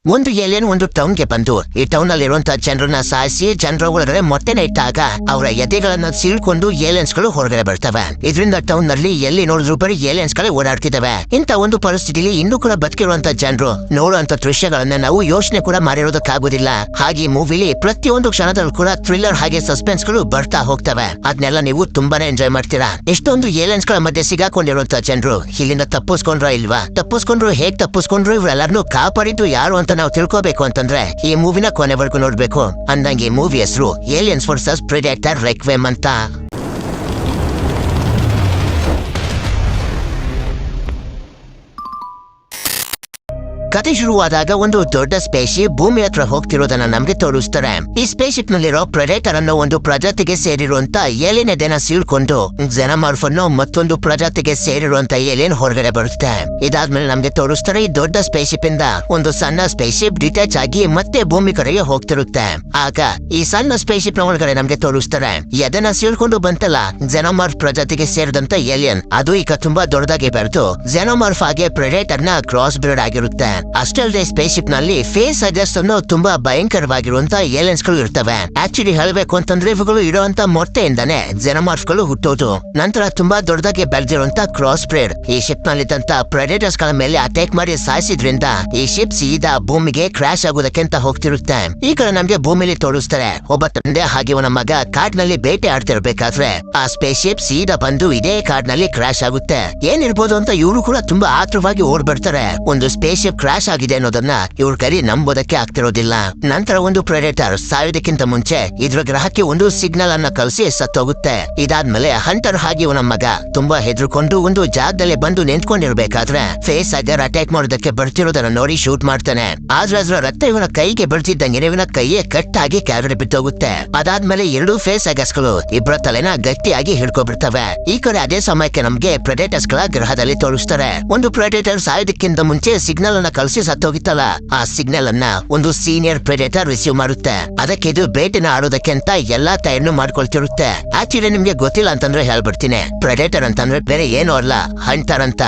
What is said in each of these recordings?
ಒಂದು ಏಲಿಯನ್ ಒಂದು ಟೌನ್ಗೆ ಬಂದು ಈ ಟೌನ್ ಅಲ್ಲಿ ಇರುವಂತಹ ಜನರನ್ನ ಸಾಯಿಸಿ ಜನರ ಒಳಗಡೆ ಮೊಟ್ಟೆನ ಇಟ್ಟಾಗ ಅವರ ಎದೆಗಳನ್ನ ಸೀಳ್ಕೊಂಡು ಏಲಿಯನ್ಸ್ ಗಳು ಹೊರಗಡೆ ಬರ್ತವೆ. ಇದರಿಂದ ಟೌನ್ ನಲ್ಲಿ ಎಲ್ಲಿ ನೋಡಿದ್ರು ಬರೀ ಏಲಿಯನ್ಸ್ ಗಳೇ ಓಡಾಡ್ತಿದ್ದಾವೆ. ಇಂತ ಒಂದು ಪರಿಸ್ಥಿತಿಯಲ್ಲಿ ಇನ್ನೂ ಕೂಡ ಬದುಕಿರುವಂತ ಜನರು ನೋಡುವಂತ ದೃಶ್ಯಗಳನ್ನ ನಾವು ಯೋಚನೆ ಕೂಡ ಮಾಡಿರೋದಕ್ಕಾಗುದಿಲ್ಲ. ಹಾಗೆ ಈ ಮೂವಿಲಿ ಪ್ರತಿಯೊಂದು ಕ್ಷಣದಲ್ಲೂ ಕೂಡ ಥ್ರಿಲ್ಲರ್ ಹಾಗೆ ಸಸ್ಪೆನ್ಸ್ ಗಳು ಬರ್ತಾ ಹೋಗ್ತವೆ. ಅದನ್ನೆಲ್ಲ ನೀವು ತುಂಬಾನೇ ಎಂಜಾಯ್ ಮಾಡ್ತೀರಾ. ಎಷ್ಟೊಂದು ಏಲಿಯನ್ಸ್ ಗಳ ಮಧ್ಯೆ ಸಿಗಾಕೊಂಡಿರುವಂತ ಜನರು ಇಲ್ಲಿಂದ ತಪ್ಪಿಸ್ಕೊಂಡ್ರ ಇಲ್ವಾ, ತಪ್ಪಿಸ್ಕೊಂಡ್ರು ಹೇಗ್ ತಪ್ಪಿಸ್ಕೊಂಡ್ರು, ಇವರೆಲ್ಲರನ್ನೂ ಕಾಪಾಡಿದ್ದು ಯಾರು ಅಂತ ನಾವು ತಿಳ್ಕೋಬೇಕು ಅಂತಂದ್ರೆ ಈ ಮೂವಿನ ಕೊನೆವರೆಗೂ ನೋಡ್ಬೇಕು. ಅಂದಂಗೆ ಈ ಮೂವಿ ಹೆಸರು ಏಲಿಯನ್ಸ್ ವರ್ಸಸ್ ಪ್ರೆಡೇಟರ್ ರೆಕ್ವೆಮ್ ಅಂತ. ಕತೆ ಶುರುವಾದಾಗ ಒಂದು ದೊಡ್ಡ ಸ್ಪೇಸ್‌ಶಿಪ್ ಭೂಮಿ ಹತ್ರ ಹೋಗ್ತಿರೋದನ್ನ ನಮ್ಗೆ ತೋರಿಸ್ತಾರೆ. ಈ ಸ್ಪೇಸ್‌ಶಿಪ್ ನಲ್ಲಿರೋ ಪ್ರೆಡೇಟರ್ ಅನ್ನೋ ಒಂದು ಪ್ರಜಾತಿಗೆ ಸೇರಿರುವಂತ ಏಲಿಯನ್ ಎದೆನ ಸೀಳ್ಕೊಂಡು ಜೆನಮಾರ್ಫ್ ಅನ್ನೋ ಮತ್ತೊಂದು ಪ್ರಜಾತಿಗೆ ಸೇರಿರುವಂತ ಏಲಿಯನ್ ಹೊರಗಡೆ ಬರುತ್ತೆ. ಇದಾದ್ಮೇಲೆ ನಮ್ಗೆ ತೋರಿಸ್ತಾರೆ ಈ ದೊಡ್ಡ ಸ್ಪೇಸ್‌ಶಿಪ್ ಇಂದ ಒಂದು ಸಣ್ಣ ಸ್ಪೇಸ್‌ಶಿಪ್ ಡಿಟ್ಯಾಚ್ ಆಗಿ ಮತ್ತೆ ಭೂಮಿ ಕಡೆಗೆ ಹೋಗ್ತಿರುತ್ತೆ. ಆಗ ಈ ಸಣ್ಣ ಸ್ಪೇಸ್‌ಶಿಪ್ ನ ಒಳಗಡೆ ನಮ್ಗೆ ತೋರಿಸ್ತಾರೆ ಎದೆನ ಸೀಳ್ಕೊಂಡು ಬಂತಲ್ಲ ಜೆನಮಾರ್ಫ್ ಪ್ರಜಾತಿಗೆ ಸೇರಿದಂತ ಏಲಿಯನ್, ಅದು ಈಗ ತುಂಬಾ ದೊಡ್ಡದಾಗಿ ಬೆಳೆದು ಜೆನಮಾರ್ಫ್ ಆಗಿ ಪ್ರೆಡೇಟರ್ ನ ಕ್ರಾಸ್ ಬ್ರೀಡ್ ಆಗಿರುತ್ತೆ. ಅಷ್ಟೇ ಅಲ್ಲದೆ ಸ್ಪೇಸ್‌ಶಿಪ್ ನಲ್ಲಿ ಫೇಸ್ ಅಡ್ಜಸ್ಟ್ ಅನ್ನೋ ತುಂಬಾ ಭಯಂಕರವಾಗಿರುವಂತಹ ಏಲಿಯನ್ಸ್ ಗಳು ಇರ್ತವೆ. ಆಕ್ಚುಲಿ ಹೇಳಬೇಕು ಅಂತಂದ್ರೆ ಇವುಗಳು ಇರುವಂತ ಮೊಟ್ಟೆಯಿಂದಾನೆ ಜೆನಮಾರ್ಫ್ ಗಳು ಹುಟ್ಟೋದು. ನಂತರ ತುಂಬಾ ದೊಡ್ಡದಾಗಿ ಬೆಳೆದಿರುವಂತ ಕ್ರಾಸ್ ಬ್ರೀಡ್ ಈ ಶಿಪ್ ನಲ್ಲಿದ್ದಂತ ಪ್ರೆಡೇಟರ್ಸ್ ಗಳ ಮೇಲೆ ಅಟ್ಯಾಕ್ ಮಾಡಿ ಸಾಯಿಸಿದ್ರಿಂದ ಈ ಶಿಪ್ ಸೀದಾ ಭೂಮಿಗೆ ಕ್ರಾಶ್ ಆಗೋದಕ್ಕೆ ಅಂತ ಹೋಗ್ತಿರುತ್ತೆ. ಈ ಕಡೆ ನಮ್ಗೆ ಭೂಮಿಲಿ ತೋರಿಸ್ತಾರೆ ಒಬ್ಬ ತಂದೆ ಹಾಗೆ ಅವನ ಮಗ ಕಾಡ್ನಲ್ಲಿ ಬೇಟೆ ಆಡ್ತಿರ್ಬೇಕಾದ್ರೆ ಆ ಸ್ಪೇಸ್ ಶಿಪ್ ಸೀದಾ ಬಂದು ಇದೇ ಕಾಡ್ನಲ್ಲಿ ಕ್ರಾಶ್ ಆಗುತ್ತೆ. ಏನಿರ್ಬೋದು ಅಂತ ಇವರು ಕೂಡ ತುಂಬಾ ಆತುರವಾಗಿ ಓಡ್ಬಿಡ್ತಾರೆ. ಒಂದು ಸ್ಪೇಸ್ ಶಿಪ್ ಕ್ರಾಶ್ ಆಗಿದೆ ಅನ್ನೋದನ್ನ ಇವ್ರ ಕೈ ನಂಬೋದಕ್ಕೆ ಆಗ್ತಿರೋದಿಲ್ಲ. ನಂತರ ಒಂದು ಪ್ರೆಡೇಟರ್ ಸಾಯೋದಕ್ಕಿಂತ ಮುಂಚೆ ಇದ್ರ ಗ್ರಹಕ್ಕೆ ಒಂದು ಸಿಗ್ನಲ್ ಅನ್ನ ಕಳಿಸಿ ಸತ್ತೋಗುತ್ತೆ. ಇದಾದ್ಮೇಲೆ ಹಂಟರ್ ಹಾಗೆ ಇವನ ಮಗ ತುಂಬಾ ಹೆದರ್ಕೊಂಡು ಒಂದು ಜಾಗದಲ್ಲಿ ಬಂದು ನಿಂತ್ಕೊಂಡಿರ್ಬೇಕಾದ್ರೆ ಫೇಸ್ ಅಗರ್ ಅಟ್ಯಾಕ್ ಮಾಡೋದಕ್ಕೆ ಬರ್ತಿರೋದನ್ನ ನೋಡಿ ಶೂಟ್ ಮಾಡ್ತಾನೆ. ಆದ್ರೆ ಅದ್ರ ರಕ್ತ ಇವನ ಕೈಗೆ ಬೀಳ್ತಿದ್ದಂಗೆ ಇವನ ಕೈಯೇ ಕಟ್ಟಾಗಿ ಕೆಳಗಡೆ ಬಿದ್ದೋಗುತ್ತೆ. ಅದಾದ್ಮೇಲೆ ಎರಡು ಫೇಸ್ ಅಗರ್ಸ್ಗಳು ಇಬ್ಬರ ತಲೆನ ಗಟ್ಟಿಯಾಗಿ ಹಿಡ್ಕೊಬಿಡ್ತವೆ. ಈ ಕಡೆ ಅದೇ ಸಮಯಕ್ಕೆ ನಮ್ಗೆ ಪ್ರೆಡೇಟರ್ಸ್ ಗಳ ಗ್ರಹದಲ್ಲಿ ತೋರಿಸ್ತಾರೆ. ಒಂದು ಪ್ರೆಡೇಟರ್ ಸಾಯೋದಕ್ಕಿಂತ ಮುಂಚೆ ಸಿಗ್ನಲ್ ಅನ್ನ ಕಳಿಸಿ ಸತ್ತೋಗಿತ್ತಲ್ಲ, ಆ ಸಿಗ್ನಲ್ ಅನ್ನ ಒಂದು ಸೀನಿಯರ್ ಪ್ರೆಡೇಟರ್ ರಿಸೀವ್ ಮಾಡುತ್ತೆ. ಅದಕ್ಕೆ ಇದು ಬೇಟೆನ ಆಡೋದಕ್ಕೆ ಅಂತ ಎಲ್ಲಾ ತಯಾರಿನೂ ಮಾಡ್ಕೊಳ್ತಿರುತ್ತೆ. ಆಕ್ಚುಲಿ ನಿಮ್ಗೆ ಗೊತ್ತಿಲ್ಲ ಅಂತಂದ್ರೆ ಹೇಳ್ಬಿಡ್ತೀನಿ, ಪ್ರೆಡೇಟರ್ ಅಂತಂದ್ರೆ ಬೇರೆ ಏನೂ ಅಲ್ಲ, ಹಂಟರ್ ಅಂತ.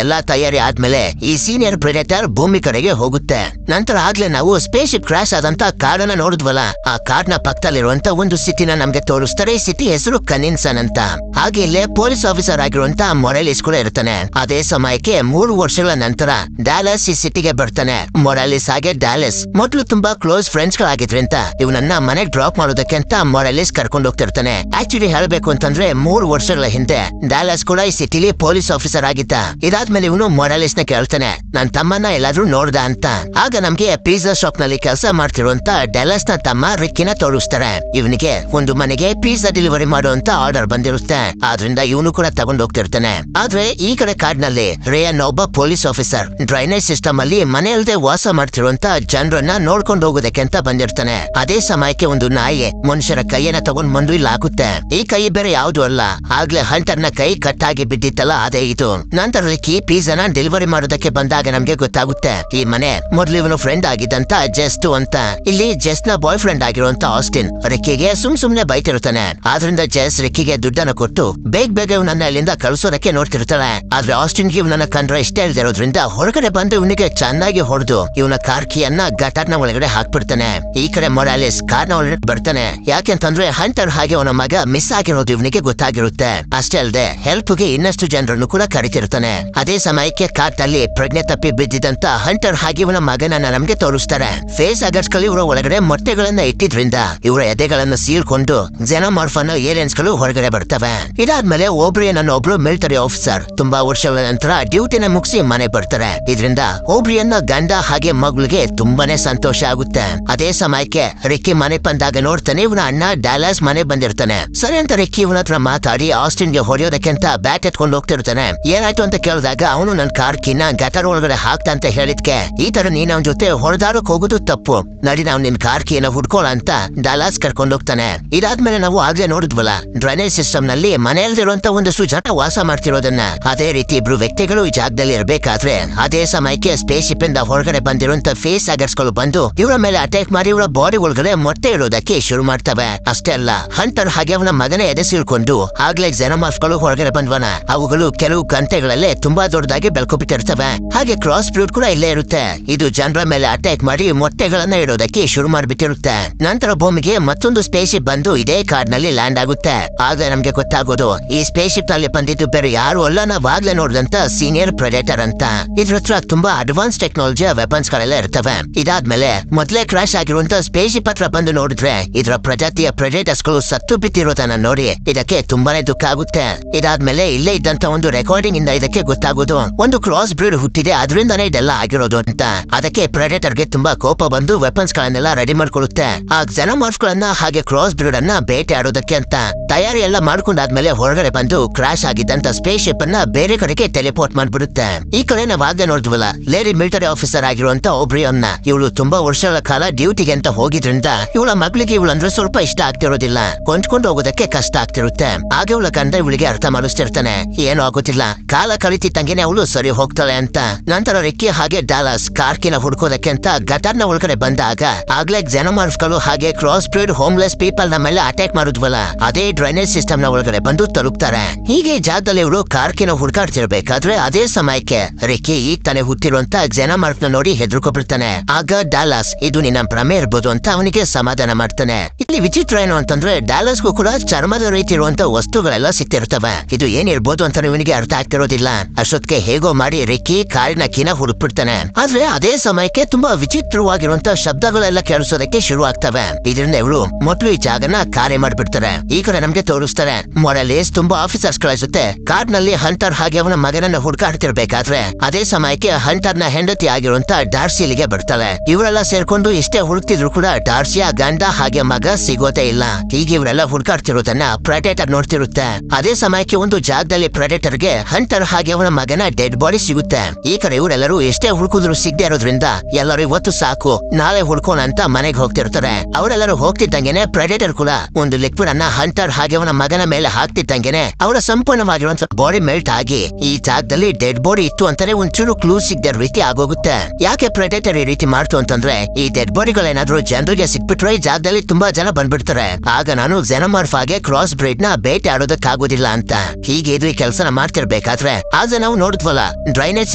ಎಲ್ಲಾ ತಯಾರಿ ಆದ್ಮೇಲೆ ಈ ಸೀನಿಯರ್ ಪ್ರೆಡೇಟರ್ ಭೂಮಿ ಕಡೆಗೆ ಹೋಗುತ್ತೆ. ನಂತರ ಆಗ್ಲೇ ನಾವು ಸ್ಪೇಸ್ ಶಿಪ್ ಕ್ರಾಶ್ ಆದಂತ ಕಾಡನ್ನ ನೋಡಿದ್ವಲ್ಲ, ಆ ಕಾಡ್ನ ಪಕ್ಕದಲ್ಲಿರುವಂತ ಒಂದು ಸಿಟಿನ ನಮ್ಗೆ ತೋರಿಸ್ತಾರೆ. ಈ ಸಿಟಿ ಹೆಸರು ಕನಿನ್ಸನ್ ಅಂತ. ಹಾಗೆ ಇಲ್ಲೇ ಪೊಲೀಸ್ ಆಫೀಸರ್ ಆಗಿರುವಂತ ಮೊರಾಲಿಸ್ ಕೂಡ ಇರ್ತಾನೆ. ಅದೇ ಸಮಯಕ್ಕೆ 3 ವರ್ಷಗಳ ನಂತರ ಡ್ಯಾಲಸ್ ಈ ಸಿಟಿಗೆ ಬರ್ತಾನೆ. ಮೊರಾಲಿಸ್ ಹಾಗೆ ಡ್ಯಾಲಸ್ ಮೊದಲು ತುಂಬಾ ಕ್ಲೋಸ್ ಫ್ರೆಂಡ್ಸ್ ಗಳಾಗಿದ್ರಿಂದ ಇವನನ್ನ ಮನೆಗೆ ಡ್ರಾಪ್ ಮಾಡೋದಕ್ಕೆ ಅಂತ ಮೊರಾಲಿಸ್ ಕರ್ಕೊಂಡು ಹೋಗ್ತಿರ್ತಾನೆ. ಆಕ್ಚುಲಿ ಹೇಳ್ಬೇಕು ಅಂತಂದ್ರೆ 3 ವರ್ಷಗಳ ಹಿಂದೆ ಡ್ಯಾಲಸ್ ಕೂಡ ಈ ಸಿಟಿಲಿ ಪೊಲೀಸ್ ಆಫೀಸರ್ ಆಗಿದ್ದ. ಇದಾದ್ಮೇಲೆ ಇವನು ಮೊರಾಲಿಸ್ ನ ಕೇಳ್ತಾನೆ, ನನ್ ತಮ್ಮನ್ನ ಎಲ್ಲಾದ್ರೂ ನೋಡ್ದ ಅಂತ. ಆಗ ನಮ್ಗೆ ಪಿಜ್ಜಾ ಶಾಪ್ ನಲ್ಲಿ ಕೆಲಸ ಮಾಡ್ತಿರುವಂತ ಡ್ಯಾಲಸ್ ನ ತಮ್ಮ ರಿಕ್ಕಿನ ತೋರಿಸ್ತಾರೆ. ಇವನಿಗೆ ಒಂದು ಮನೆಗೆ ಪಿಜ್ಜಾ ಡೆಲಿವರಿ ಮಾಡುವಂತ ಆರ್ಡರ್ ಬಂದಿರುತ್ತೆ. ಆದ್ರಿಂದ ಇವನು ಕೂಡ ತಗೊಂಡು ಹೋಗ್ತಿರ್ತಾನೆ. ಆದ್ರೆ ಈ ಕಡೆ ಕಾಡ್ನಲ್ಲಿ ರೇಯನ್ ಒಬ್ಬ ಪೊಲೀಸ್ ಆಫೀಸರ್ ಡ್ರೈನೇಜ್ ಸಿಸ್ಟಮ್ ಅಲ್ಲಿ ಮನೆಯಲ್ಲದೆ ವಾಸ ಮಾಡ್ತಿರುವಂತ ಜನರನ್ನ ನೋಡ್ಕೊಂಡು ಹೋಗೋದಕ್ಕೆ ಅಂತ ಬಂದಿರ್ತಾನೆ. ಅದೇ ಸಮಯಕ್ಕೆ ಒಂದು ನಾಯಿ ಮನುಷ್ಯರ ಕೈಯನ್ನ ತಗೊಂಡ್ ಬಂದು ಇಲ್ಲಿ ಹಾಕುತ್ತೆ. ಈ ಕೈ ಬೇರೆ ಯಾವ್ದು ಅಲ್ಲ, ಆಗ್ಲೇ ಹಂಟರ್ ನ ಕೈ ಕಟ್ಟಾಗಿ ಬಿದ್ದಿತ್ತಲ್ಲ ಅದೇ ಇದು. ನಂತರ ರಿಕ್ಕಿ ಪಿಜ್ಜಾನ ಡೆಲಿವರಿ ಮಾಡೋದಕ್ಕೆ ಬಂದಾಗ ನಮ್ಗೆ ಗೊತ್ತಾಗುತ್ತೆ ಈ ಮನೆ ಮೊದ್ಲು ಇವನು ಫ್ರೆಂಡ್ ಆಗಿದ್ದಂತ ಜೆಸ್ಟ್ ಅಂತ. ಇಲ್ಲಿ ಜೆಸ್ಟ್ ನ ಬಾಯ್ ಫ್ರೆಂಡ್ ಆಗಿರುವಂತ ಆಸ್ಟಿನ್ ರಿಕ್ಕಿಗೆ ಸುಮ್ನೆ ಬೈತಿರ್ತಾನೆ. ಆದ್ರಿಂದ ಜೆಸ್ ರಿಕ್ಕಿಗೆ ದುಡ್ಡನ್ನ ಕೊಟ್ಟು ಬೇಗ ಇವನನ್ನ ಇಲ್ಲಿಂದ ಕಳಿಸೋದಕ್ಕೆ ನೋಡ್ತಿರ್ತಾಳೆ. ಆದ್ರೆ ಆಸ್ಟಿನ್ಗೆ ಇವನನ್ನ ಕಂಡ್ರೆ ಇಷ್ಟ ಇಲ್ದಿರೋದ್ರಿಂದ ಹೊರಗಡೆ ಬಂದು ಇವನಿಗೆ ಚೆನ್ನಾಗಿ ಹೊಡೆದು ಇವನ ಕಾರ್ ಕೀಯನ್ನ ಗಟಾರ್ನ ಒಳಗಡೆ ಹಾಕ್ಬಿಡ್ತಾನೆ. ಈ ಕಡೆ ಮೊರಾಲಿಸ್ ಕಾರ್ನ ಒಳಗಡೆ ಬರ್ತಾನೆ. ಯಾಕೆಂತಂದ್ರೆ ಹಂಟರ್ ಹಾಗೆ ಅವನ ಮಗ ಮಿಸ್ ಆಗಿರೋದು ಇವನಿಗೆ ಗೊತ್ತಾಗಿರುತ್ತೆ. ಅಷ್ಟೇ ಅಲ್ಲದೆ ಹೆಲ್ಪ್ ಗೆ ಇನ್ನಷ್ಟು ಜನರನ್ನು ಕೂಡ ಕರಿತಿರ್ತಾನೆ. ಅದೇ ಸಮಯಕ್ಕೆ ಕಾರ್ನಲ್ಲಿ ಪ್ರಜ್ಞೆ ತಪ್ಪಿ ಬಿದ್ದಿದ್ದಂತ ಹಂಟರ್ ಹಾಗೆ ಇವನ ಮಗನನ್ನ ನಮ್ಗೆ ತೋರಿಸ್ತಾರೆ. ಫೇಸ್ ಅಗರ್ಸ್ ಗಳು ಇವರ ಒಳಗಡೆ ಮೊಟ್ಟೆಗಳನ್ನ ಇಟ್ಟಿದ್ರಿಂದ ಇವರ ಎದೆಗಳನ್ನು ಸೀಳ್ಕೊಂಡು ಜೆನಮಾರ್ಫ್ ಅನ್ನೋ ಏಲಿಯನ್ಸ್ ಗಳು ಹೊರಗಡೆ ಬರ್ತವೆ. ಇದಾದ್ಮೇಲೆ ಓಬ್ರಿಯನ್ ಅನ್ನೋ ಒಬ್ರು ಮಿಲಿಟರಿ ಆಫೀಸರ್ ತುಂಬಾ ವರ್ಷಗಳ ನಂತರ ಡ್ಯೂಟಿನ ಮುಗಿಸಿ ಮನೆ ಬರ್ತಾರೆ. ಇದರಿಂದ ಓಬ್ರಿಯನ್ನ ಗಂಡ ಹಾಗೆ ಮಗಳಿಗೆ ತುಂಬಾನೇ ಸಂತೋಷ ಆಗುತ್ತೆ. ಅದೇ ಸಮಯಕ್ಕೆ ರಿಕ್ಕಿ ಮನೆ ಬಂದಾಗ ನೋಡ್ತಾನೆ ಇವನ ಅಣ್ಣ ಡ್ಯಾಲಸ್ ಮನೆ ಬಂದಿರ್ತಾನೆ. ಸರಿ ಅಂತ ರಿಕ್ಕಿ ಇವನ ಹತ್ರ ಮಾತಾಡಿ ಆಸ್ಟಿನ್ ಗೆ ಹೊಡೆಯೋದಕ್ಕೆ ಅಂತ ಬ್ಯಾಟ್ ಎತ್ಕೊಂಡು ಹೋಗ್ತಿರ್ತಾನೆ. ಏನಾಯ್ತು ಅಂತ ಕೇಳಿದಾಗ ಅವನು ನನ್ ಕಾರ್ ಕೀನ ಗಟರ್ ಒಳಗಡೆ ಹಾಕ್ತಾ ಅಂತ ಹೇಳಿದ್ಕೆ, ಈ ತರ ನೀನ್ ಅವನ ಜೊತೆ ಹೊಡೆದಾಡಕ್ ಹೋಗೋದು ತಪ್ಪು, ನಡಿ ನಾವು ನಿನ್ ಕಾರ್ ಕೀನ ಹುಡ್ಕೋಳ ಅಂತ ಡ್ಯಾಲಸ್ ಕರ್ಕೊಂಡು ಹೋಗ್ತಾನೆ. ಇದಾದ್ಮೇಲೆ ನಾವು ಆಗ್ಲೇ ನೋಡಿದ್ವಲ್ಲ ಡ್ರೈನೇಜ್ ಸಿಸ್ಟಮ್ ನಲ್ಲಿ ಮನೆಯಲ್ಲಿರುವಂತ ಒಂದಷ್ಟು ಜನ ವಾಸ ಮಾಡ್ತಿರೋದನ್ನ. ಅದೇ ರೀತಿ ಇಬ್ರು ವ್ಯಕ್ತಿಗಳು ಈ ಜಾಗದಲ್ಲಿ ಇರ್ಬೇಕಾದ್ರೆ ಅದೇ ಸಮಯಕ್ಕೆ ಸ್ಪೇಸ್ ಶಿಪ್ ಇಂದ ಹೊರಗಡೆ ಬಂದಿರುವಂತ ಫೇಸ್ ಆಗರ್ಸ್ಗಳು ಬಂದು ಇವರ ಮೇಲೆ ಅಟ್ಯಾಕ್ ಮಾಡಿ ಇವರ ಬಾಡಿ ಒಳಗಡೆ ಮೊಟ್ಟೆ ಇಡೋದಕ್ಕೆ ಶುರು ಮಾಡ್ತವೆ. ಅಷ್ಟೇ ಅಲ್ಲ, ಹಂಟರ್ ಹಾಗೆ ಅವನ ಮಗನ ಎದೆ ಸೀಳ್ಕೊಂಡು ಆಗ್ಲೇ ಜೆನಮಾರ್ಫ್ಗಳು ಹೊರಗಡೆ ಬಂದ್ವನ. ಅವುಗಳು ಕೆಲವು ಗಂಟೆಗಳಲ್ಲೇ ತುಂಬಾ ದೊಡ್ಡದಾಗಿ ಬೆಳ್ಕೊಬಿಟ್ಟಿರ್ತವೆ. ಹಾಗೆ ಕ್ರಾಸ್ ಬ್ರೀಡ್ ಕೂಡ ಇಲ್ಲೇ ಇರುತ್ತೆ. ಇದು ಜನರ ಮೇಲೆ ಅಟ್ಯಾಕ್ ಮಾಡಿ ಮೊಟ್ಟೆಗಳನ್ನ ಇಡೋದಕ್ಕೆ ಶುರು ಮಾಡ್ಬಿಟ್ಟಿರುತ್ತೆ. ನಂತರ ಭೂಮಿಗೆ ಮತ್ತೊಂದು ಸ್ಪೇಸ್ ಶಿಪ್ ಬಂದು ಇದೇ ಕಾರ್ಡ್ನಲ್ಲಿ ಲ್ಯಾಂಡ್ ಆಗುತ್ತೆ. ಆಗ ನಮ್ಗೆ ಗೊತ್ತಾಗೋದು ಈ ಸ್ಪೇಸ್ ಶಿಪ್ ನಲ್ಲಿ ಬಂದಿದ್ದು ಬೇರೆ ಯಾರು ಅಲ್ಲ, ನಾವಾಗ್ಲೇ ನೋಡಿದಂತ ಸೀನಿಯರ್ ಪ್ರೆಡೇಟರ್ ಅಂತ. ಇದ್ರ ಹತ್ರ ತುಂಬಾ ಅಡ್ವಾನ್ಸ್ ಟೆಕ್ನಾಲಜಿಯ ವೆಪನ್ಸ್ ಗಳೆಲ್ಲ ಇರ್ತವೆ. ಇದಾದ್ಮೇಲೆ ಮೊದಲೇ ಕ್ರಾಶ್ ಆಗಿರುವಂತ ಸ್ಪೇಸ್ ಶಿಪ್ ಹತ್ರ ಬಂದು ನೋಡಿದ್ರೆ ಇದರ ಪ್ರಜಾತಿಯ ಪ್ರೆಡೇಟರ್ಸ್ ಗಳು ಸತ್ತು ಬಿಟ್ಟಿರೋದನ್ನ ನೋಡಿ ಇದಕ್ಕೆ ತುಂಬಾನೇ ದುಃಖ ಆಗುತ್ತೆ. ಇದಾದ್ಮೇಲೆ ಇಲ್ಲೇ ಇದ್ದಂತ ಒಂದು ರೆಕಾರ್ಡಿಂಗ್ ಇಂದ ಇದಕ್ಕೆ ಗೊತ್ತಾಗೋದು ಒಂದು ಕ್ರಾಸ್ ಬ್ರೀಡ್ ಹುಟ್ಟಿದೆ, ಅದರಿಂದಾನೇ ಇದೆಲ್ಲ ಆಗಿರೋದು ಅಂತ. ಅದಕ್ಕೆ ಪ್ರೆಡೇಟರ್ ಗೆ ತುಂಬಾ ಕೋಪ ಬಂದು ವೆಪನ್ಸ್ ಗಳನ್ನೆಲ್ಲ ರೆಡಿ ಮಾಡ್ಕೊಳ್ಳುತ್ತೆ. ಆ ಜೆನಮಾರ್ಫ್ ಗಳನ್ನ ಹಾಗೆ ಕ್ರಾಸ್ ಬ್ರೀಡ್ ಅನ್ನ ಬೇಟೆ ಆಡೋದಕ್ಕೆ ಅಂತ ತಯಾರಿ ಎಲ್ಲ ಮಾಡ್ಕೊಂಡಾದ್ಮೇಲೆ ಹೊರಗಡೆ ಬಂದು ಕ್ರಾಶ್ ಆಗಿದ್ದಂತ ಸ್ಪೇಸ್ ಶಿಪ್ ಅನ್ನ ಬೇರೆ ಕಡೆಗೆ ಟೆಲಿಪೋರ್ಟ್ ಮಾಡ್ಬಿಡುತ್ತೆ. ಈ ಕಡೆ ನಾವ್ ಆಗ ನೋಡಿದ್ವಲ್ಲ, ಲೇಡಿ ಮಿಲಿಟರಿ ಆಫೀಸರ್ ಆಗಿರುವಂತ ಒಬ್ರಿಯನ್ನ. ಇವಳು ತುಂಬಾ ವರ್ಷಗಳ ಕಾಲ ಡ್ಯೂಟಿಗೆ ಅಂತ ಹೋಗಿದ್ರಿಂದ ಇವಳ ಮಗಳಿಗೆ ಇವಳಂದ್ರೆ ಸ್ವಲ್ಪ ಇಷ್ಟ ಆಗ್ತಿರೋದಿಲ್ಲ, ಕೊಂಡ್ಕೊಂಡು ಹೋಗೋದಕ್ಕೆ ಕಷ್ಟ ಆಗ್ತಿರುತ್ತೆ. ಆಗ ಇವಳ ಗಂಡ ಇವಳಿಗೆ ಅರ್ಥ ಮಾಡಿಸ್ತಿರ್ತಾನೆ, ಏನೂ ಆಗೋದಿಲ್ಲ, ಕಾಲ ಕಳಿತಿದ್ದಂಗೆನೆ ಅವಳು ಸರಿ ಹೋಗ್ತಾಳೆ ಅಂತ. ನಂತರ ರಿಕ್ಕಿ ಹಾಗೆ ಡಾಲಸ್ ಕಾರ್ಕಿನ ಹುಡ್ಕೋದಕ್ಕೆ ಅಂತ ಗಟಾರ್ನ ಒಳಗಡೆ ಬಂದಾಗ ಆಗ್ಲೇ ಜೆನಮಾರ್ಫ್ ಗಳು ಹಾಗೆ ಕ್ರಾಸ್ ಬ್ರೀಡ್ ಹೋಮ್ಲೆಸ್ ಪೀಪಲ್ ನ ಮೇಲೆ ಅಟ್ಯಾಕ್ ಮಾಡಿದ್ವಲ್ಲ, ಅದೇ ಡ್ರೈನೇಜ್ ಸಿಸ್ಟಮ್ ನ ಒಳಗಡೆ ಬಂದು ತಲುಪ್ತಾರೆ. ಹೀಗೆ ಜಾಗದಲ್ಲಿ ಇವರು ಕಾರ್ಕಿನ ಹುಡ್ಕಾಡ್ತಿರ್ಬೇಕಾದ್ರೆ ಅದೇ ಸಮಯಕ್ಕೆ ರಿಕ್ಕಿ ಈಗ ತಾನೇ ಹುಟ್ಟಿರುವಂತ ಜೆನಮಾರ್ಫ್ ನ ನೋಡಿ ಹೆದರ್ಕೊಬಿಡ್ತಾನೆ. ಆಗ ಡಾಲಸ್ ಇದು ನಿನ್ನ ಭ್ರಮೆ ಇರ್ಬೋದು ಅಂತ ಅವನಿಗೆ ಸಮಾಧಾನ ಮಾಡ್ತಾನೆ. ಇಲ್ಲಿ ವಿಚಿತ್ರ ಏನು ಅಂತಂದ್ರೆ ಡಾಲಸ್ಗೂ ಕೂಡ ಚರ್ಮದ ರೀತಿ ಇರುವಂತ ವಸ್ತುಗಳೆಲ್ಲ ಸಿಕ್ತಿರ್ತವೆ. ಇದು ಏನಿರ್ಬೋದು ಅಂತ ಇವನಿಗೆ ಅರ್ಥ ಆಗ್ತಿರೋದಿಲ್ಲ. ಅಷ್ಟೊತ್ತಿಗೆ ಹೇಗೋ ಮಾಡಿ ರಿಕ್ಕಿ ಕಾರಿನ ಕಿನ ಹುಡುಕ್ಬಿಡ್ತಾನೆ. ಆದ್ರೆ ಅದೇ ಸಮಯಕ್ಕೆ ತುಂಬಾ ವಿಚಿತ್ರವಾಗಿರುವಂತ ಶಬ್ದಗಳೆಲ್ಲ ಕೇಳಿಸೋದಕ್ಕೆ ಶುರು ಆಗ್ತವೆ. ಇದರಿಂದ ಇವರು ಮೊದಲು ಈ ಜಾಗನ ಕಾರ್ಯ ಮಾಡ್ಬಿಡ್ತಾರೆ. ಈ ಕಡೆ ನಮ್ಗೆ ತೋರಿಸ್ತಾರೆ ಮೊರಲೇಸ್ ತುಂಬಾ ಆಫೀಸರ್ಸ್ ಗಳ ಜೊತೆ ಕಾರ್ ನಲ್ಲಿ ಹಂಟರ್ ಹಾಗೆ ಅವನ ಮಗನನ್ನ ಹುಡುಕಾಡ್ತಿರ್ಬೇಕಾದ್ರೆ ಅದೇ ಸಮಯಕ್ಕೆ ಹಂಟರ್ ನ ಹೆಂಡತಿ ಆಗಿರುವಂತ ಡಾರ್ಸಿಲಿಗೆ ಬರ್ತಾಳೆ. ಇವರೆಲ್ಲ ಸೇರ್ಕೊಂಡು ಇಷ್ಟೇ ಹುಡುಕ್ತಿದ್ರು ಕೂಡ ಡಾರ್ಸಿಯ ಗಂಡ ಹಾಗೆ ಮಗ ಸಿಗೋದೇ ಇಲ್ಲ. ಹೀಗೆ ಇವರೆಲ್ಲ ಹುಡುಕಾಡ್ತಿರೋದನ್ನ ಪ್ರೆಡೇಟರ್ ನೋಡ್ತಿರುತ್ತೆ. ಅದೇ ಸಮಯಕ್ಕೆ ಒಂದು ಜಾಗದಲ್ಲಿ ಪ್ರೆಡೇಟರ್ ಗೆ ಹಂಟರ್ ಹಾಗೆ ಅವನ ಮಗನ ಡೆಡ್ ಬಾಡಿ ಸಿಗುತ್ತೆ. ಈ ಕಡೆ ಇವರೆಲ್ಲರೂ ಎಷ್ಟೇ ಹುಡುಕಿದ್ರು ಸಿಗದೆ ಇರೋದ್ರಿಂದ ಎಲ್ಲರೂ ಇವತ್ತು ಸಾಕು ನಾಳೆ ಹುಡ್ಕೋಣ ಅಂತ ಮನೆಗೆ ಹೋಗ್ತಿರ್ತಾರೆ. ಅವರೆಲ್ಲರೂ ಹೋಗ್ತಿದ್ದಂಗೆನೆ ಪ್ರೆಡೇಟರ್ ಕೂಡ ಒಂದು ಲಿಕ್ವಿಡ್ ಅನ್ನ ಹಂಟರ್ ಹಾಗೆ ಅವನ ಮಗನ ಮೇಲೆ ಹಾಕ್ತಿದ್ದಂಗೆನೆ ಅವರ ಸಂಪೂರ್ಣವಾಗಿರುವಂತ ಬಾಡಿ ಮೆಲ್ಟ್ ಆಗಿ ಈ ಜಾಗದಲ್ಲಿ ಡೆಡ್ ಬಾಡಿ ಇತ್ತು ಅಂತಾನೆ ಒಂಚೂರು ಕ್ಲೂ ಸಿಗದ ರೀತಿ ಆಗೋಗುತ್ತೆ. ಯಾಕೆ ಪ್ರೆಡೇಟರ್ ಈ ರೀತಿ ಮಾಡ್ತು ಅಂತಂದ್ರೆ ಈ ಡೆಡ್ ಬಾಡಿಗಳೇನಾದ್ರೂ ಜನರಿಗೆ ಸಿಕ್ಬಿಟ್ರೆ ಈ ಜಾಗದಲ್ಲಿ ತುಂಬಾ ಜನ ಬಂದ್ಬಿಡ್ತಾರೆ. ಆಗ ನಾನು ಜೆನಮಾರ್ಫ್ ಆಗಿ ಕ್ರಾಸ್ ಬ್ರೀಡ್ ನ ಬೇಟೆ ಆಡೋದಕ್ಕಾಗೋದಿಲ್ಲ ಅಂತ. ಹೀಗೆ ಇದು ಈ ಕೆಲಸನ ಮಾಡ್ತಿರ್ಬೇಕಾದ್ರೆ ಆಗ ನಾವು ನೋಡಿದ್ವಲ್ಲ ಡ್ರೈನೇಜ್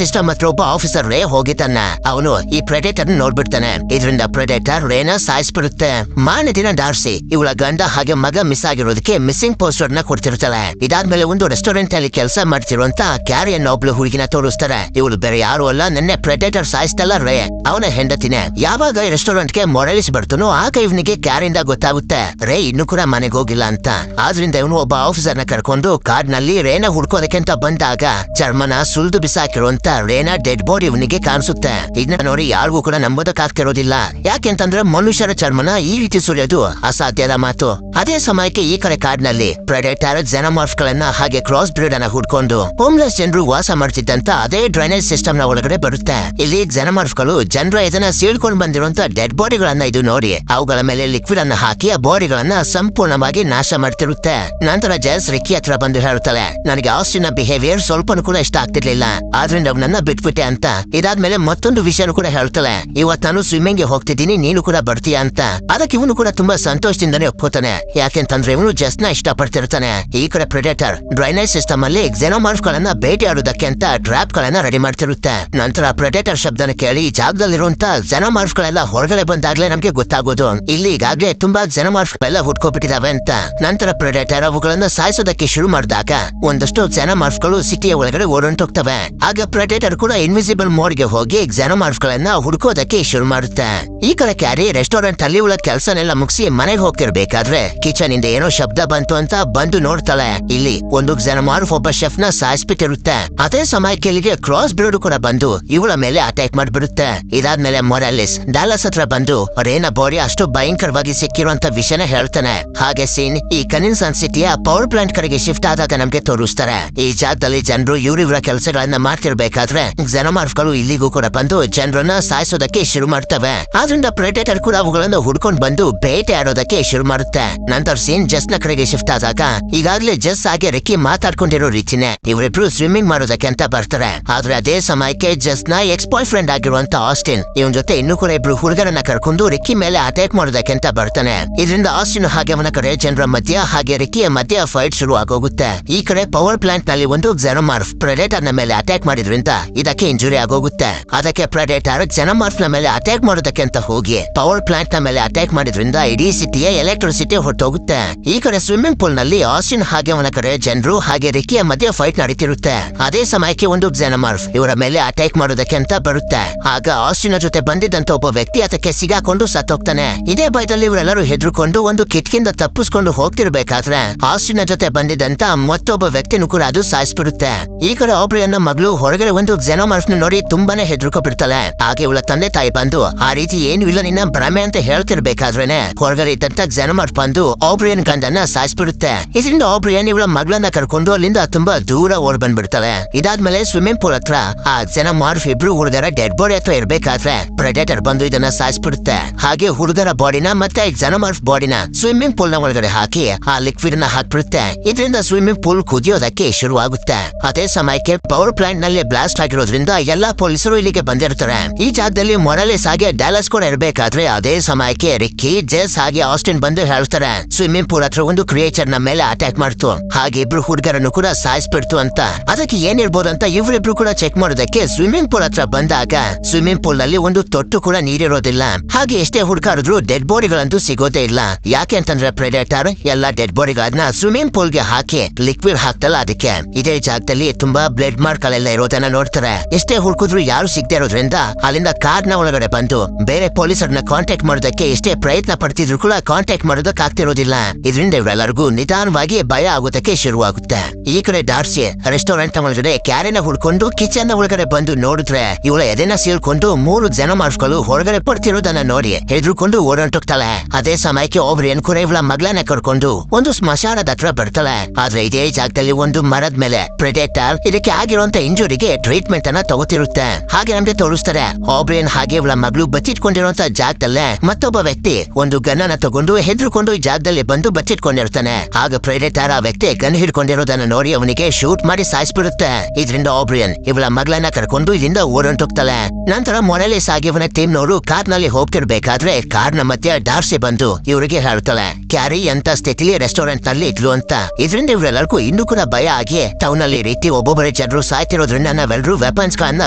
ಸಿಸ್ಟಮ್ ಹತ್ರ ಒಬ್ಬ ಆಫೀಸರ್ ರೇ ಹೋಗಿದ್ದಾನ. ಅವನು ಈ ಪ್ರೆಡೇಟರ್ ನೋಡ್ಬಿಡ್ತಾನೆ. ಇದರಿಂದ ಪ್ರೆಡೇಟರ್ ರೇನ ಸಾಯಿಸ್ಬಿಡುತ್ತೆ. ಮಾರನೇ ದಿನ ಡಾರ್ಸಿ ಇವಳ ಗಂಡ ಹಾಗೆ ಮಗ ಮಿಸ್ ಆಗಿರೋದಕ್ಕೆ ಮಿಸ್ಸಿಂಗ್ ಪೋಸ್ಟರ್ ನ ಕೊಡ್ತಿರ್ತಾಳೆ. ಇದಾದ್ಮೇಲೆ ಒಂದು ರೆಸ್ಟೋರೆಂಟ್ ಅಲ್ಲಿ ಕೆಲಸ ಮಾಡ್ತಿರುವಂತ ಕ್ಯಾರಿ ಅನ್ನೋ ಒಬ್ಳು ಹುಡುಗಿನ ತೋರಿಸ್ತಾರೆ. ಇವಳು ಬೇರೆ ಯಾರು ಅಲ್ಲ, ನೆನ್ನೆ ಪ್ರೆಡೇಟರ್ ಸಾಯಿಸ್ತಲ್ಲ ರೇ ಅವನ ಹೆಂಡತಿನೇ. ಯಾವಾಗ ರೆಸ್ಟೋರೆಂಟ್ ಗೆ ಮೊರಲಿಸ್ ಬರ್ತಾನೋ ಆಗ ಇವನಿಗೆ ಕ್ಯಾರಿಂದ ಗೊತ್ತಾಗುತ್ತೆ ರೇ ಇನ್ನು ಕೂಡ ಮನೆಗೆ ಹೋಗಿಲ್ಲ ಅಂತ. ಆದ್ರಿಂದ ಇವನು ಒಬ್ಬ ಆಫೀಸರ್ ನ ಕರ್ಕೊಂಡು ಕಾರ್ ನಲ್ಲಿ ರೇನ ಹುಡ್ಕೋದಕ್ಕೆ ಅಂತ ಬಂದಾಗ ಚರ್ಮನ ಸುಲ್ದು ಬಿಸಾಕಿರುವಂತ ರೇನ ಡೆಡ್ ಬಾಡಿ ಇವನಿಗೆ ಕಾಣಿಸುತ್ತೆ. ಇದನ್ನ ನೋಡಿ ಯಾರಿಗೂ ಕೂಡ ನಂಬೋದಕ್ಕಾಗ್ತಿರೋದಿಲ್ಲ. ಯಾಕೆಂತಂದ್ರೆ ಮನುಷ್ಯರ ಚರ್ಮನ ಈ ರೀತಿ ಸುರಿಯೋದು ಅಸಾಧ್ಯದ ಮಾತು. ಅದೇ ಸಮಯಕ್ಕೆ ಈ ಕಡೆ ಕಾಡ್ನಲ್ಲಿ ಪ್ರೆಡೇಟರ್ ಜೆನಮಾರ್ಫ್ ಗಳನ್ನ ಹಾಗೆ ಕ್ರಾಸ್ ಬ್ರೀಡ್ ಅನ್ನ ಹುಡ್ಕೊಂಡು ಹೋಮ್ಲೆಸ್ ಜನರು ವಾಸ ಮಾಡ್ತಿದ್ದಂತ ಅದೇ ಡ್ರೈನೇಜ್ ಸಿಸ್ಟಮ್ ನ ಒಳಗಡೆ ಬರುತ್ತೆ. ಇಲ್ಲಿ ಜೆನಮಾರ್ಫ್ ಗಳು ಜನರ ಇದನ್ನ ಸೀಳ್ಕೊಂಡು ಬಂದಿರುವಂತ ಡೆಡ್ ಬಾಡಿಗಳನ್ನ ಇದು ನೋಡಿ ಅವುಗಳ ಮೇಲೆ ಲಿಕ್ವಿಡ್ ಅನ್ನ ಹಾಕಿ ಆ ಬಾಡಿಗಳನ್ನ ಸಂಪೂರ್ಣವಾಗಿ ನಾಶ ಮಾಡ್ತಿರುತ್ತೆ. ನಂತರ ಜೆಸ್ ರಿಕ್ಕಿ ಹತ್ರ ಬಂದು ಹೇಳುತ್ತಾಳೆ, ನನಗೆ ಆಸ್ಟಿನ ಬಿಹೇವಿಯರ್ ಸ್ವಲ್ಪನೂ ಕೂಡ ಇಷ್ಟ ಆಗ್ತಿರ್ಲಿಲ್ಲ, ಆದ್ರಿಂದ ಅವನನ್ನ ಬಿಟ್ಬಿಟ್ಟೆ ಅಂತ. ಇದಾದ್ಮೇಲೆ ಮತ್ತೊಂದು ವಿಷಯನೂ ಕೂಡ ಹೇಳ್ತಾಳೆ, ಇವತ್ತು ನಾನು ಸ್ವಿಮ್ಮಿಂಗ್ ಗೆ ಹೋಗ್ತಿದ್ದೀನಿ, ನೀನು ಕೂಡ ಬರ್ತೀಯ ಅಂತ. ಅದಕ್ಕೆ ಇವನು ಕೂಡ ತುಂಬಾ ಸಂತೋಷದಿಂದಾನೇ ಒಪ್ಕೋತಾನೆ. ಯಾಕೆಂತಂದ್ರೆ ಇವನು ಜೆಸ್ ನ ಇಷ್ಟ ಪಡ್ತಿರ್ತಾನೆ. ಈ ಕಡೆ ಪ್ರೆಡೇಟರ್ ಡ್ರೈನೇಜ್ ಸಿಸ್ಟಮ್ ಅಲ್ಲಿ ಜೆನಮಾರ್ಫ್ ಗಳನ್ನ ಬೇಟೆ ಆಡೋದಕ್ಕೆ ಅಂತ ಟ್ರ್ಯಾಪ್ ಗಳನ್ನ ರೆಡಿ ಮಾಡ್ತಿರುತ್ತೆ. ನಂತರ ಪ್ರೆಡೇಟರ್ ಶಬ್ದನ ಕೇಳಿ ಈ ಜಾಗದಲ್ಲಿರುವಂತ ಜೆನಮಾರ್ಫ್ ಗಳೆಲ್ಲ ಹೊರಗಡೆ ಬಂದಾಗ್ಲೇ ನಮ್ಗೆ ಗೊತ್ತಾಗೋದು ಇಲ್ಲಿ ಈಗಾಗ್ಲೇ ತುಂಬಾ ಜೆನಮಾರ್ಫ್ ಗಳೆಲ್ಲ ಹುಡ್ಕೊಬಿಟ್ಟಿದಾವೆ ಅಂತ. ನಂತರ ಪ್ರೆಡೇಟರ್ ಅವುಗಳನ್ನ ಸಾಯಿಸೋದಕ್ಕೆ ಶುರು ಮಾಡಿದಾಗ ಒಂದಷ್ಟು ಜೆನಮಾರ್ಫ್ ಗಳು ಸಿಟಿಯ ಒಳಗಡೆ ಓಡೊಂಟೋಗ್ತವೆ. ಆಗ ಪ್ರೆಡೇಟರ್ ಕೂಡ ಇನ್ವಿಸಿಬಲ್ ಮೋಡ್ ಗೆ ಹೋಗಿ ಜೆನಮಾರ್ಫ್ ಗಳನ್ನ ಹುಡ್ಕೋದಕ್ಕೆ ಶುರು ಮಾಡುತ್ತೆ. ಈ ಕಡೆ ಕ್ಯಾರಿ ರೆಸ್ಟೋರೆಂಟ್ ಅಲ್ಲಿ ಇವಳ ಕೆಲಸನೆಲ್ಲ ಮುಗಿಸಿ ಮನೆಗೆ ಹೋಗ್ತಿರ್ಬೇಕಾದ್ರೆ ಕಿಚನ್ ಇಂದ ಏನೋ ಶಬ್ದ ಬಂತು ಅಂತ ಬಂದು ನೋಡ್ತಾಳೆ. ಇಲ್ಲಿ ಒಂದು ಜೆನಮಾರ್ಫ್ ಒಬ್ಬ ಶೆಫ್ ನ ಸಾಯಿಸ್ಬಿಟ್ಟಿರುತ್ತೆ. ಅದೇ ಸಮಯಕ್ಕೆ ಇಲ್ಲಿಗೆ ಕ್ರಾಸ್ ಬ್ರೀಡ್ ಕೂಡ ಬಂದು ಇವಳ ಮೇಲೆ ಅಟ್ಯಾಕ್ ಮಾಡ್ಬಿಡುತ್ತೆ. ಇದಾದ್ಮೇಲೆ ಮೊರಾಲಿಸ್ ಡಾಲಸ್ ಹತ್ರ ಬಂದು ರೇನ ಬಾಡಿ ಅಷ್ಟು ಭಯಂಕರವಾಗಿ ಸಿಕ್ಕಿರುವಂತ ವಿಷಯನ ಹೇಳ್ತಾನೆ. ಹಾಗೆ ಸೀನ್ ಈ ಕನಿನ್ಸನ್ ಸಿಟಿಯ ಪವರ್ ಪ್ಲಾಂಟ್ ಕಡೆಗೆ ಶಿಫ್ಟ್ ಆದಾಗ ನಮ್ಗೆ ತೋರಿಸ್ತಾರೆ. ಈ ಜಾಗದಲ್ಲಿ ಜನರು ಇವರಿವರ ಕೆಲಸಗಳನ್ನ ಮಾಡ್ತಿರ್ಬೇಕಾದ್ರೆ ಜೆನಮಾರ್ಫ್ ಗಳು ಇಲ್ಲಿಗೂ ಕೂಡ ಬಂದು ಜನರನ್ನ ಸಾಯಿಸೋದಕ್ಕೆ ಶುರು ಮಾಡ್ತವೆ. ಆದ್ರೆ ಇದರಿಂದ ಪ್ರೆಡೇಟರ್ ಕೂಡ ಅವುಗಳನ್ನು ಹುಡ್ಕೊಂಡ್ ಬಂದು ಬೇಟೆ ಆಡೋದಕ್ಕೆ ಶುರು ಮಾಡುತ್ತೆ. ನಂತರ ಸೀನ್ ಜಸ್ ನ ಕಡೆಗೆ ಶಿಫ್ಟ್ ಆದಾಗ ಈಗಾಗ್ಲೇ ಜಸ್ ಹಾಗೆ ರಿಕ್ಕಿ ಮಾತಾಡ್ಕೊಂಡಿರೋ ರೀತಿನೇ ಇವರಿಬ್ರು ಸ್ವಿಮ್ಮಿಂಗ್ ಮಾಡೋದಕ್ಕೆ ಅಂತ ಬರ್ತಾರೆ. ಆದ್ರೆ ಅದೇ ಸಮಯಕ್ಕೆ ಜಸ್ ನ ಎಕ್ಸ್ ಬಾಯ್ ಫ್ರೆಂಡ್ ಆಗಿರುವಂತ ಆಸ್ಟಿನ್ ಇವನ್ ಜೊತೆ ಇನ್ನೂ ಕೂಡ ಇಬ್ರು ಹುಡುಗರನ್ನ ಕರ್ಕೊಂಡು ರಿಕ್ಕಿ ಮೇಲೆ ಅಟ್ಯಾಕ್ ಮಾಡೋದಕ್ಕೆ ಅಂತ ಬರ್ತಾನೆ. ಇದರಿಂದ ಆಸ್ಟಿನ್ ಹಾಗೆ ಅವನ ಕಡೆ ಜನರ ಮಧ್ಯ ಹಾಗೆ ರಿಕ್ಕಿಯ ಮಧ್ಯ ಫೈಟ್ ಶುರು ಆಗೋಗುತ್ತೆ. ಈ ಕಡೆ ಪವರ್ ಪ್ಲಾಂಟ್ ನಲ್ಲಿ ಒಂದು ಕ್ಸೆನೋಮಾರ್ಫ್ ಪ್ರೆಡೇಟರ್ ನ ಮೇಲೆ ಅಟ್ಯಾಕ್ ಮಾಡಿದ್ರಿಂದ ಇದಕ್ಕೆ ಇಂಜುರಿ ಆಗೋಗುತ್ತೆ. ಅದಕ್ಕೆ ಪ್ರೆಡೇಟರ್ ಕ್ಸೆನೋಮಾರ್ಫ್ ನ ಮೇಲೆ ಅಟ್ಯಾಕ್ ಮಾಡೋದಕ್ಕೆ ಅಂತ ಹೋಗಿ ಪವರ್ ಪ್ಲಾಂಟ್ ನ ಮೇಲೆ ಅಟ್ಯಾಕ್ ಮಾಡಿದ್ರಿಂದ ಇಡೀ ಸಿಟಿಯ ಎಲೆಕ್ಟ್ರಿಸಿಟಿ ಹೊರಟೋಗುತ್ತೆ. ಈ ಕಡೆ ಸ್ವಿಮ್ಮಿಂಗ್ ಪೂಲ್ ನಲ್ಲಿ ಆಸ್ಟಿನ್ ಹಾಗೆ ಅವನ ಕಡೆ ಜನರು ಹಾಗೆ ರಿಕ್ಕಿಯ ಮಧ್ಯ ಫೈಟ್ ನಡೀತಿರುತ್ತೆ. ಅದೇ ಸಮಯಕ್ಕೆ ಒಂದು ಕ್ಸೆನೋಮಾರ್ಫ್ ಇವರ ಮೇಲೆ ಅಟ್ಯಾಕ್ ಮಾಡೋದಕ್ಕೆ ಅಂತ ಬರುತ್ತೆ. ಆಗ ಆಸ್ಟಿನ್ ಜೊತೆ ಬಂದಿದ್ದಂತ ಒಬ್ಬ ವ್ಯಕ್ತಿ ಅದಕ್ಕೆ ಸಿಗಾಕೊಂಡು ಸತ್ತೋಗ್ತಾನೆ. ಇದೇ ಭಯದಲ್ಲಿ ಇವರೆಲ್ಲರೂ ಹೆದರ್ಕೊಂಡು ಒಂದು ಕಿಟಕಿಯಿಂದ ತಪ್ಪಿಸ್ಕೊಂಡು ಹೋಗ್ತಿರ್ಬೇಕಾದ್ರೆ ಆಸ್ಟಿನ್ ಜೊತೆ ಬಂದಿದ್ದಂತ ಮತ್ತೊಬ್ಬ ವ್ಯಕ್ತಿನೂ ಕೂಡ ಅದು ಸಾಯಿಸ್ಬಿಡುತ್ತೆ. ಈ ಕಡೆ ಆಬ್ರಿಯನ್ನ ಮಗಳು ಹೊರಗಡೆ ಒಂದು ಕ್ಸೆನೋಮಾರ್ಫ್ ನ ನೋಡಿ ತುಂಬಾನೇ ಹೆದರ್ಕೊಬಿಡ್ತಾಳೆ. ಹಾಗೆ ಇವಳ ತಂದೆ ತಾಯಿ ಬಂದು ಆ ರೀತಿ ಏನು ಇಲ್ಲ ನಿನ್ನ ಭ್ರಮೆ ಅಂತ ಹೇಳ್ತಿರ್ಬೇಕಾದ್ರೇನೆ ಹೊರಗಡೆ ಇದ್ದಂತ ಕ್ಸೆನೋಮಾರ್ಫ್ ಬಂದು ಆಬ್ರಿಯನ್ ಗಂಡನ್ನ ಸಾಯಿಸ್ಬಿಡುತ್ತೆ. ಇದರಿಂದ ಆಬ್ರಿಯನ್ ಇವಳ ಮಗಳನ್ನ ಕರ್ಕೊಂಡು ಅಲ್ಲಿಂದ ತುಂಬಾ ದೂರ ಓಡ್ ಬಂದ್ಬಿಡ್ತಾಳೆ. ಇದಾದ್ಮೇಲೆ ಸ್ವಿಮ್ಮಿಂಗ್ ಪೂಲ್ ಹತ್ರ ಆ ಕ್ಸೆನೋಮಾರ್ಫ್ ಇಬ್ರು ಹುಡುಗರ ಡೆಡ್ ಬಾಡಿ ಹತ್ರ ಇರ್ಬೇಕಾದ್ರೆ ಪ್ರೆಡೇಟರ್ ಬಂದು ಇದನ್ನ ಸಾಯಿಸ್ಬಿಡುತ್ತೆ. ಹಾಗೆ ಹುಡುಗರ ಬಾಡಿನ ಮತ್ತೆ ಕ್ಸೆನೋಮಾರ್ಫ್ ಬಾಡಿನ ಸ್ವಿಮ್ಮಿಂಗ್ ಪೂಲ್ ನ ಒಳಗಡೆ ಹಾಕಿ ಆ ಲಿಕ್ವಿಡ್ ನ ಹಾಕ್ಬಿಡುತ್ತೆ. ಇದರಿಂದ ಸ್ವಿಮ್ಮಿಂಗ್ ಪೂಲ್ ಕುದಿಯೋದಕ್ಕೆ ಶುರುವಾಗುತ್ತೆ. ಅದೇ ಸಮಯಕ್ಕೆ ಪವರ್ ಪ್ಲಾಂಟ್ ನಲ್ಲಿ ಬ್ಲಾಸ್ಟ್ ಆಗಿರೋದ್ರಿಂದ ಎಲ್ಲಾ ಪೊಲೀಸರು ಇಲ್ಲಿಗೆ ಬಂದಿರ್ತಾರೆ. ಈ ಜಾಗದಲ್ಲಿ ಮೊರಾಲೆಸ್ ಹಾಗೆ ಡ್ಯಾಲಸ್ ಕೂಡ ಇರಬೇಕಾದ್ರೆ ಅದೇ ಸಮಯಕ್ಕೆ ರಿಕ್ಕಿ, ಜೆಸ್ ಹಾಗೆ ಆಸ್ಟಿನ್ ಬಂದು ಹೇಳ್ತಾರೆ ಸ್ವಿಮ್ಮಿಂಗ್ ಪೂಲ್ ಹತ್ರ ಒಂದು ಕ್ರಿಯೇಚರ್ ನ ಮೇಲೆ ಅಟ್ಯಾಕ್ ಮಾಡ್ತು, ಹಾಗೆ ಇಬ್ರು ಹುಡುಗರನ್ನು ಕೂಡ ಸಾಯಿಸ್ಬಿಡ್ತು ಅಂತ. ಅದಕ್ಕೆ ಏನಿರ್ಬೋದು ಅಂತ ಇವರಿಬ್ರು ಕೂಡ ಚೆಕ್ ಮಾಡೋದಕ್ಕೆ ಸ್ವಿಮ್ಮಿಂಗ್ ಪೂಲ್ ಹತ್ರ ಬಂದಾಗ ಸ್ವಿಮ್ಮಿಂಗ್ ಪೂಲ್ ನಲ್ಲಿ ಒಂದು ತೊಟ್ಟು ಕೂಡ ನೀರಿರೋದಿಲ್ಲ. ಹಾಗೆ ಎಷ್ಟೇ ಹುಡುಕಾಡಿದ್ರು ಡೆಡ್ ಬಾಡಿಗಳಂತೂ ಸಿಗೋದೇ ಇಲ್ಲ. ಯಾಕೆ ಅಂತಂದ್ರೆ ಪ್ರೆಡೇಟರ್ ಎಲ್ಲಾ ಡೆಡ್ ಬಾಡಿಗಳನ್ನ ಸ್ವಿಮ್ಮಿಂಗ್ ಪೂಲ್ ಗೆ ಹಾಕಿ ಲಿಕ್ವಿಡ್ ಹಾಕ್ತಲ್ಲ ಅದಕ್ಕೆ. ಇದೇ ಜಾಗದಲ್ಲಿ ತುಂಬಾ ಬ್ಲಡ್ ಮಾರ್ಕ್ ಗಳೆಲ್ಲ ಇರೋದನ್ನ ನೋಡ್ತಾರೆ. ಎಷ್ಟೇ ಹುಡುಕಿದ್ರು ಯಾರು ಸಿಗದೆ ಇರೋದ್ರಿಂದ ಅಲ್ಲಿಂದ ಕಾರ್ ನ ಒಳಗಡೆ ಬಂದು ಬೇರೆ ಪೊಲೀಸರನ್ನ ಕಾಂಟ್ಯಾಕ್ಟ್ ಮಾಡೋದಕ್ಕೆ ಎಷ್ಟೇ ಪ್ರಯತ್ನ ಪಡ್ತಿದ್ರು ಕೂಡ ಕಾಂಟ್ಯಾಕ್ಟ್ ಮಾಡೋದಕ್ಕೆ ಆಗ್ತಿರೋದಿಲ್ಲ. ಇದರಿಂದ ಇವರೆಲ್ಲರಿಗೂ ನಿಧಾನವಾಗಿ ಭಯ ಆಗೋದಕ್ಕೆ ಶುರುವಾಗುತ್ತೆ. ಈ ಕಡೆ ಡಾರ್ಸಿ ರೆಸ್ಟೋರೆಂಟ್ ನ ಒಳಗಡೆ ಕ್ಯಾರಿನ ಹುಡ್ಕೊಂಡು ಕಿಚನ್ ನ ಒಳಗಡೆ ಬಂದು ನೋಡಿದ್ರೆ ಇವಳ ಎದೆನ ಸೀಳ್ಕೊಂಡು 3 ಕ್ಸೆನೋಮಾರ್ಫ್ಗಳು ಹೊರಗಡೆ ಪಡ್ತಿರೋದನ್ನ ನೋಡಿ ಹೆದರ್ಕೊಂಡು ಓಡಾಡ್ತಾಳೆ. ಅದೇ ಸಮಯಕ್ಕೆ ಆಬ್ರಿಯನ್ ಕೂಡ ಇವಳ ಮಗಳನ್ನ ಕರ್ಕೊಂಡು ಒಂದು ಸ್ಮಶಾನದ ಹತ್ರ ಬರ್ತಾಳೆ. ಆದ್ರೆ ಇದೇ ಜಾಗದಲ್ಲಿ ಒಂದು ಮರದ ಮೇಲೆ ಪ್ರೆಡೇಟರ್ ಇದಕ್ಕೆ ಆಗಿರುವಂತ ಇಂಜುರಿಗೆ ಟ್ರೀಟ್ಮೆಂಟ್ ಅನ್ನ ತಗೋತಿರುತ್ತೆ. ಹಾಗೆ ನಮ್ಗೆ ತೋರಿಸ್ತಾರೆ ಆಬ್ರಿಯನ್ ಹಾಗೆ ಇವಳ ಮಗಳು ಬಚ್ಚಿಟ್ಕೊಂಡಿರುವಂತ ಜಾಗದಲ್ಲೇ ಮತ್ತೊಬ್ಬ ವ್ಯಕ್ತಿ ಒಂದು ಗನ್ನನ್ನ ತಗೊಂಡು ಹೆದರ್ಕೊಂಡು ಈ ಜಾಗದಲ್ಲಿ ಬಂದು ಬಚ್ಚಿಟ್ಕೊಂಡಿರ್ತಾನೆ. ಆಗ ಪ್ರೆಡೇಟರ್ ಆ ವ್ಯಕ್ತಿ ಗನ್ ಹಿಡ್ಕೊಂಡಿರೋದನ್ನ ನೋಡಿ ಅವನಿಗೆ ಶೂಟ್ ಮಾಡಿ ಸಾಯಿಸ್ಬಿಡುತ್ತೆ. ಇದರಿಂದ ಆಬ್ರಿಯನ್ ಇವಳ ಮಗಳನ್ನ ಕರ್ಕೊಂಡು ಇಲ್ಲಿಂದ ಓಡೋಗ್ತಾಳೆ. ನಂತರ ಮೊರಾಲೆಸ್ ಆಗಿ ಇವನ ಟೀಮ್ ನವರು ಕಾರ್ ನಲ್ಲಿ ಹೋಗ್ತಿರ್ಬೇಕಾದ್ರೆ ಕಾರ್ ನ ಮಧ್ಯ ಡಾರ್ಸಿ ಬಂದು ಇವರಿಗೆ ಹೇಳ್ತಾಳೆ ಕ್ಯಾರಿ ಅಂತ ಸ್ಥಿತಿಲಿ ರೆಸ್ಟೋರೆಂಟ್ ನಲ್ಲಿ ಇದ್ಲು ಅಂತ. ಇದರಿಂದ ಇವರೆಲ್ಲರಿಗೂ ಇನ್ನೂ ಕೂಡ ಭಯ ಆಗಿ ಟೌನ್ ಅಲ್ಲಿ ರೀತಿ ಒಬ್ಬೊಬ್ಬರೇ ಜನರು ಸಾಯ್ತಿರೋದ್ರಿಂದ ನಾವೆಲ್ಲರೂ ವೆಪನ್ಸ್ ಗಳನ್ನ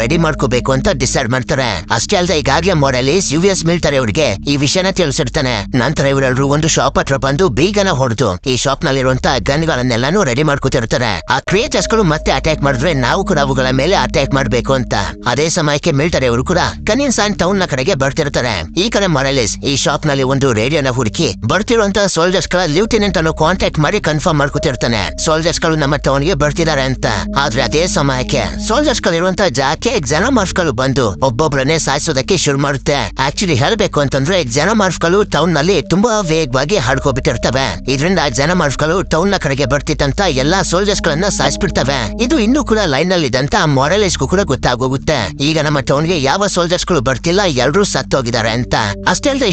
ರೆಡಿ ಮಾಡ್ಕೋಬೇಕು ಅಂತ ಡಿಸೈಡ್ ಮಾಡ್ತಾರೆ. ಅಷ್ಟೇ ಅಲ್ಲದೆ ಈಗಾಗಲೇ ಮೊರಾಲೆಸ್ US ಮಿಲಿಟರಿ ಅವರಿಗೆ ಈ ವಿಷಯನ ತಿಳಿಸಿರ್ತಾನೆ. ನಂತರ ಇವರೆಲ್ಲರೂ ಒಂದು ಶಾಪ್ ಹತ್ರ ಬಂದು ಬೀಗನ ಹೊಡೆದು ಈ ಶಾಪ್ ನಲ್ಲಿರುವಂತ ಗನ್ ಗಳನ್ನೆಲ್ಲಾನು ರೆಡಿ ಮಾಡ್ಕೋತಿರ್ತಾರೆ. ಆ ಕ್ರಿಯೇಟರ್ಸ್ ಗಳು ಮತ್ತೆ ಅಟ್ಯಾಕ್ ಮಾಡಿದ್ರೆ ನಾವು ಕೂಡ ಅವುಗಳ ಮೇಲೆ ಅಟ್ಯಾಕ್ ಮಾಡ್ಬೇಕು ಅಂತ. ಅದೇ ಸಮಯಕ್ಕೆ ಮಿಲಿಟರಿ ಅವರು ಕೂಡ ಕನಿನ್ಸಾನ್ ಟೌನ್ ನ ಕಡೆಗೆ ಬರ್ತಿರ್ತಾರೆ. ಈ ಕಡೆ ಮೊರಾಲೆಸ್ ಈ ಶಾಪ್ ನಲ್ಲಿ ಒಂದು ರೇಡಿಯೋನ ಹುಡುಕಿ ಬರ್ತಿರುವಂತ ಸೋಲ್ಜರ್ಸ್ ಗಳ ಲೆಫ್ಟಿನೆಂಟ್ ಅನ್ನು ಕಾಂಟ್ಯಾಕ್ಟ್ ಮಾಡಿ ಕನ್ಫರ್ಮ್ ಮಾಡ್ಕೊತಿರ್ತಾನೆ ಸೋಲ್ಜರ್ಸ್ ಗಳು ನಮ್ಮ ಟೌನ್ ಗೆ ಬರ್ತಿದ್ದಾರೆ ಅಂತ. ಆದ್ರೆ ಅದೇ ಸಮಯಕ್ಕೆ ಸೋಲ್ಜರ್ಸ್ ಗಳಿರುವಂತ ಜಾಗಕ್ಕೆ ಕ್ಸೆನೋಮಾರ್ಫ್ ಗಳು ಬಂದು ಒಬ್ಬೊಬ್ಬರನ್ನೇ ಸಾಯಿಸೋದಕ್ಕೆ ಶುರು ಮಾಡುತ್ತೆ. ಆಕ್ಚುಲಿ ಹೇಳ್ಬೇಕು ಅಂತಂದ್ರೆ ಕ್ಸೆನೋಮಾರ್ಫ್ ಗಳು ಟೌನ್ ನಲ್ಲಿ ತುಂಬಾ ವೇಗವಾಗಿ ಹಡ್ಕೋಬಿಟ್ಟಿರ್ತವೆ. ಇದರಿಂದ ಕ್ಸೆನೋಮಾರ್ಫ್ ಗಳು ಟೌನ್ ನ ಕಡೆಗೆ ಬರ್ತಿತ್ತಂತ ಎಲ್ಲಾ ಸೋಲ್ಜರ್ಸ್ ಗಳನ್ನ ಸಾಯಿಸ್ಬಿಡ್ತವೆ. ಇದು ಇನ್ನೂ ಕೂಡ ಲೈನ್ ನಲ್ಲಿ ಇದ್ದಂತ ಮೊರಾಲೆಸ್ಗೂ ಕೂಡ ಗೊತ್ತಾಗೋಗುತ್ತೆ ಈಗ ನಮ್ಮ ಟೌನ್ ಗೆ ಯಾವ ಸೋಲ್ಜರ್ಸ್ ಗಳು ಬರ್ತಿಲ್ಲ, ಎಲ್ಲರೂ ಸತ್ತೋಗಿದ್ದಾರೆ ಅಂತ. ಅಷ್ಟೇ ಅಲ್ಲದೆ